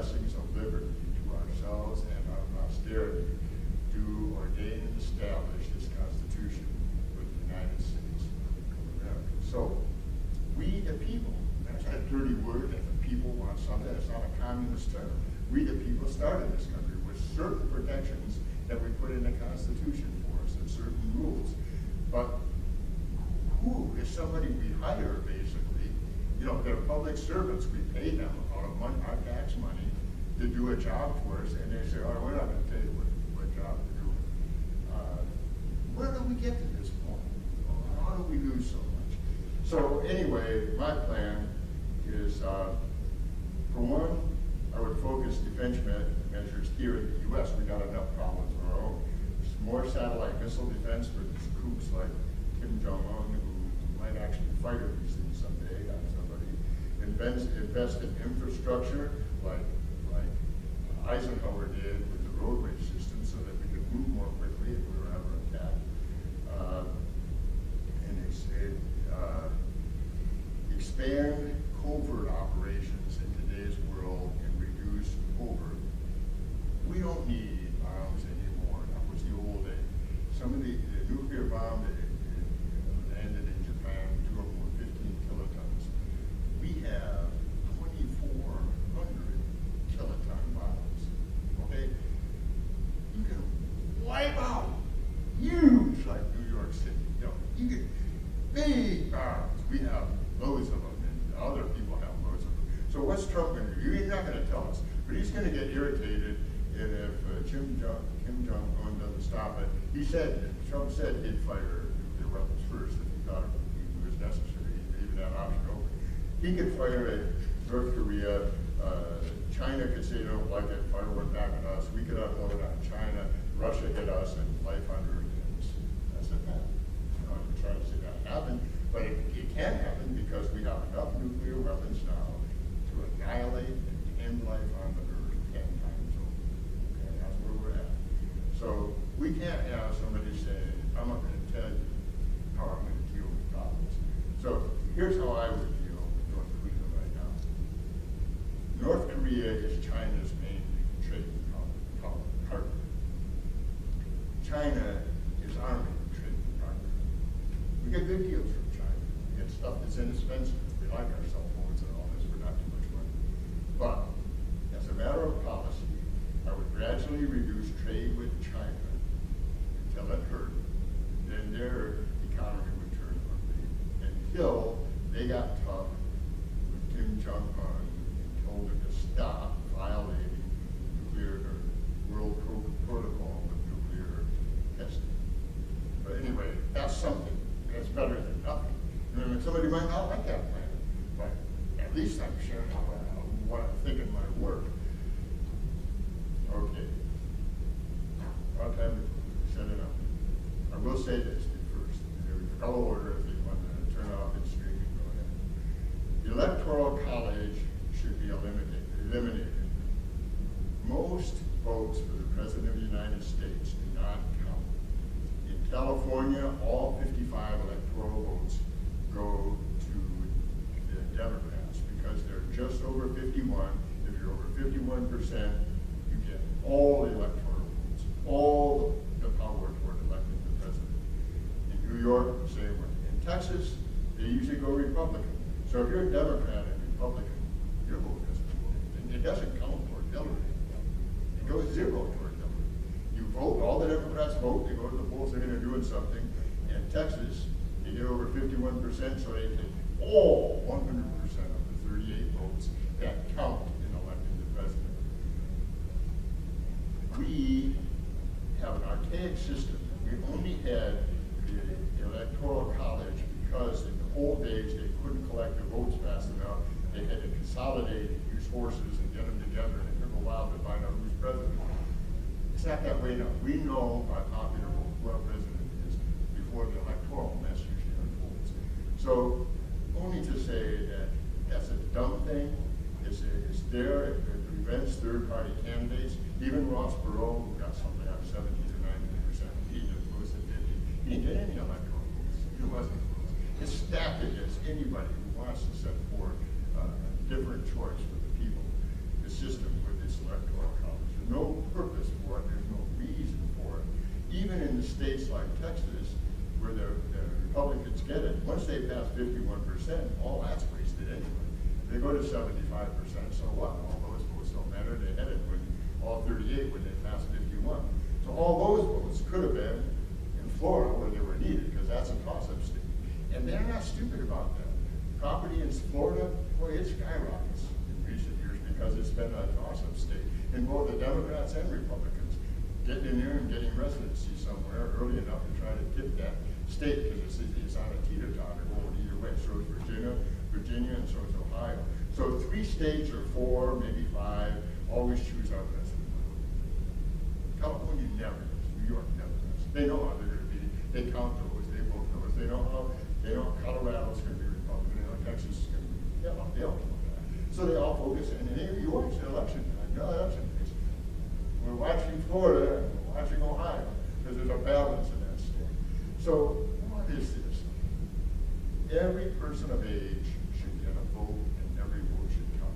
blessings of liberty to ourselves and our posterity, do ordain and establish this Constitution for the United States of America. So, we the people, that's not a dirty word that the people want something, it's not a communist term. We the people started this country with certain protections that we put in the Constitution for us and certain rules. But who is somebody we hire, basically? You know, they're public servants. We pay them out of our tax money to do a job for us, and they say, oh, we're not going to tell you what job to do. Where do we get to this point? How do we lose so much? So anyway, my plan is, for one, I would focus defense measures here in the U.S. We got enough problems of our own. More satellite missile defense for these kooks like Kim Jong-un, who might actually fight these things someday on somebody. Invest in infrastructure like Eisenhower did with the roadway system so that we could move more quickly if we were ever attacked. Expand covert operations in today's world and reduce covert. We don't need bombs anymore. That was the old days. Some of the nuclear bomb that landed in Japan, 2 or 15 kilotons. We have 2,400 kiloton bombs. Okay? You can wipe out huge like New York City. You know, you can big bombs. We have loads of them, and other people have loads of them. So what's Trump going to do? He's not going to tell us, but he's going to get irritated. And if Kim Jong-un doesn't stop it, Trump said he'd fire nuclear weapons first if he thought it was necessary. He leave that option open. He could fire at North Korea. China could say they don't like it, fire one back at us. We could unload on China. Russia hit us, and life on Earth ends. That's it. I'm not trying to say that happened, but it can happen because we have enough nuclear weapons now to annihilate and end life on the Earth 10 times over. Okay, that's where we're at. So we can't have somebody say, I'm not going to tell you how I'm going to deal with problems. So here's how I would deal with North Korea right now. North Korea is China's main trading partner. China is our main trading partner. We get good deals from China. We get stuff that's inexpensive. We like our cell phones and all this for not too much money. But as a matter of policy, I would gradually reduce trade with China until it hurt. Then their economy would turn quickly until they got tough with Kim Jong-un and told him to stop violating nuclear world protocol with nuclear testing. But anyway, that's something. That's better than nothing. And somebody might not like that plan, but at least I'm sharing what I'm thinking might work. Okay. About time to set it up. I will say this first. There's a fellow order if you want to turn off and streaming, go ahead. The Electoral College should be eliminated. Most votes for the President of the United States do not count. In California, all 55 electoral votes go to the Democrats because they're just over 51. If you're over 51%, you get all the electoral votes, all the power toward electing the president. In New York, same way. In Texas, they usually go Republican. So if you're a Democrat and Republican, your vote doesn't go. And it doesn't count toward Hillary. It goes zero toward Hillary. You vote, all the Democrats vote, they go to the polls, they're going to do something. In Texas, they get over 51%, so they take all 100% of the 38 votes that count in electing the president. We have an archaic system. We only had the Electoral College because in the old days they couldn't collect the votes fast enough. They had to consolidate and use forces and get them together, and it took a while to find out who's president. It's not that way now. We know by popular vote who our president is before the electoral mess usually unfolds. So only to say that that's a dumb thing. It's there. It prevents third-party candidates. Even Ross Perot, who got something like 70 to 90%, he just close to 50. He didn't get any electoral votes. He wasn't close. It's stacked against anybody who wants to set forth a different choice for the people. The system with states like Texas, where the Republicans get it, once they pass 51%, all that's wasted anyway. They go to 75%, so what? All those votes don't matter. They had it when all 38 when they passed 51. So all those votes could have been in Florida where they were needed, because that's a toss-up state. And they're not stupid about that. Property in Florida, boy, it skyrockets in recent years because it's been a toss-up state. And both the Democrats and Republicans getting in there and getting residency somewhere early enough to try to tip that state, because it's on a teeter-totter going either way. So is Virginia, and so is Ohio. So 3 states or 4, maybe 5, always choose our best. California never does. New York never does. They know how they're going to be. They count those. They vote those. They know Colorado's going to be Republican. They know Texas is going to be. They all know that. So they all focus in. And you watch the election time. No election days. We're watching Florida and we're watching Ohio because there's a balance in that state. So what is this? Every person of age should get a vote, and every vote should count.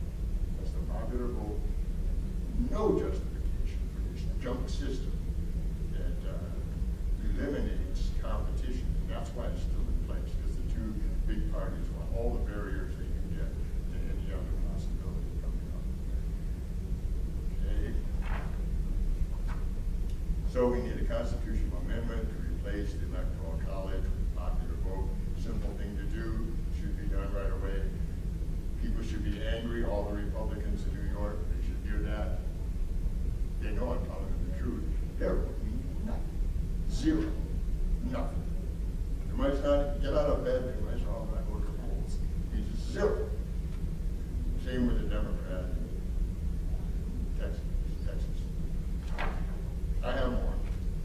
That's the popular vote. No justification for this junk system that eliminates competition. And that's why it's still in place, because the 2 big parties want all the barriers they can get to any other possibility coming up. Okay. So we need a constitutional amendment to replace the Electoral College with popular vote. Simple thing to do, should be done right away. People should be angry, all the Republicans in New York, they should hear that. They know I'm telling them the truth. They're voting nothing. 0. Nothing. They might not get out of bed, they might say, oh, I'm going to go to the polls. He's 0. Same with the Democrat in Texas. I have more.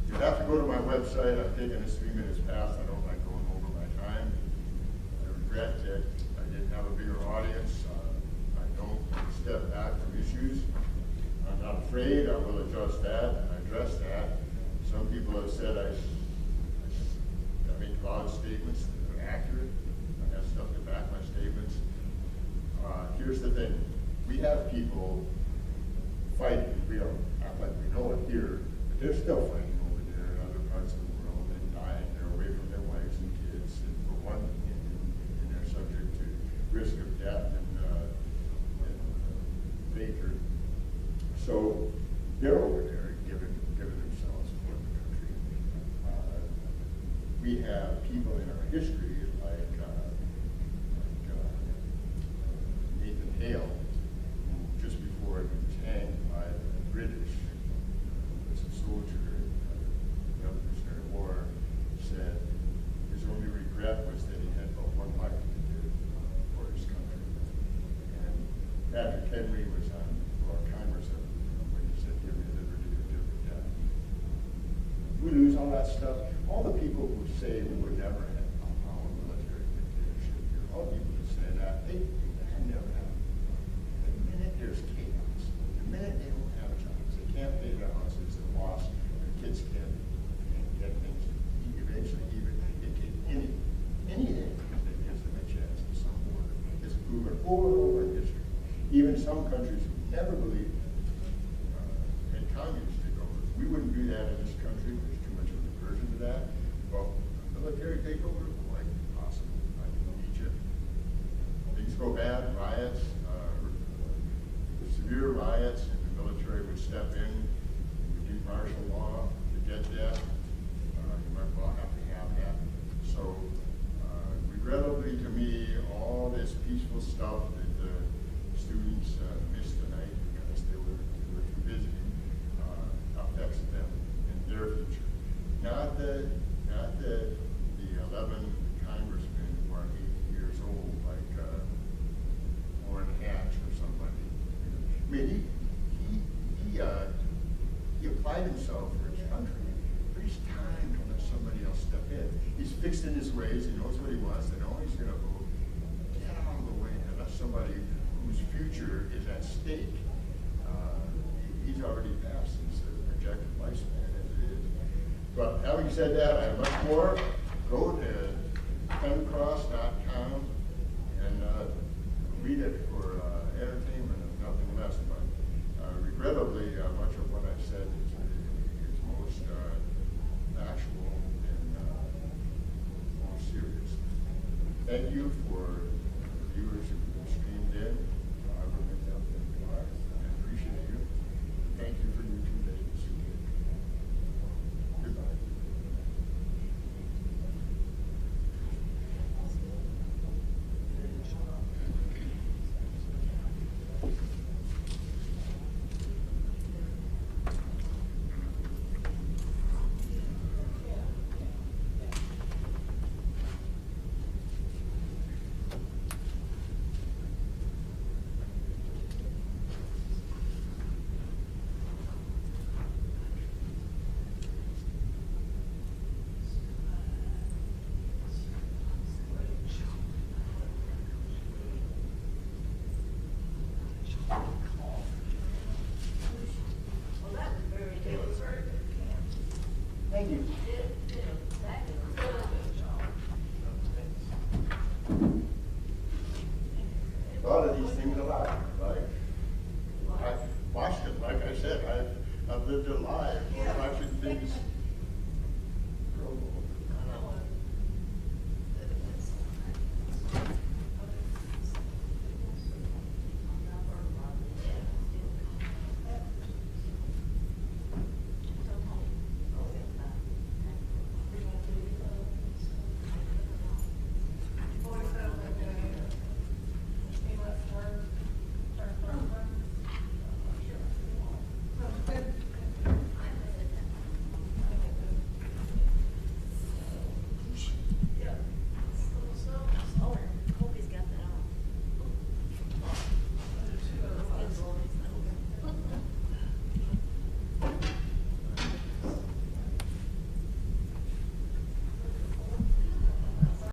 You have to go to my website. I've taken this 3 minutes past. I don't like going over my time. I regret that I didn't have a bigger audience. I don't step back from issues. I'm not afraid. I will address that and address that. Some people have said I make a lot of statements that are accurate. I have stuff to back my statements. Here's the thing. We have people fighting. We don't act like we know it here, but they're still fighting over there in other parts of the world and dying. They're away from their wives and kids, and for one, and they're subject to risk of death and danger. So they're over there giving themselves for the country. We have people in our history like Nathan Hale, who just before he was hanged by the British, was a soldier in the Revolutionary War, said his only regret was that he had but one life to live for his country. And Patrick Henry was on Lord Congress when he said, give me liberty or give me death. We lose all that stuff. All the people who say we would never have our military dictatorship here, all the people who say that, they never have. The minute there's chaos, the minute they don't have jobs, they can't pay their houses, they're lost, their kids can't get things to eat, eventually even anything that gives them a chance of some order is proven over and over in history. Even some countries who never believed in communists take over. We wouldn't do that in this country. There's too much of an aversion to that. Well, military takeover is quite possible. Like in Egypt, things go bad, riots, severe riots, and the military would step in, would do martial law to get death. You might well have to have that. So, regrettably to me, all this peaceful stuff that the students missed tonight because they were too busy affects them in their future. Not the 11 congressmen who are 80 years old, like Orrin Hatch or somebody. I mean, he applied himself for his country, but he's time to let somebody else step in. He's fixed in his ways. He knows what he wants. They know he's going to vote. Get out of the way and let somebody whose future is at stake. He's already passed his projected lifespan as it is. But having said that, I have much more. Go to pencross.com and read it for entertainment and nothing less. But regrettably, much of what I said is most factual thank you for viewers who streamed in. I appreciate you. Thank you for your 2 days. Goodbye. Thank you. A lot of these things alive, like, I've watched it, like I said, I've lived a life watching things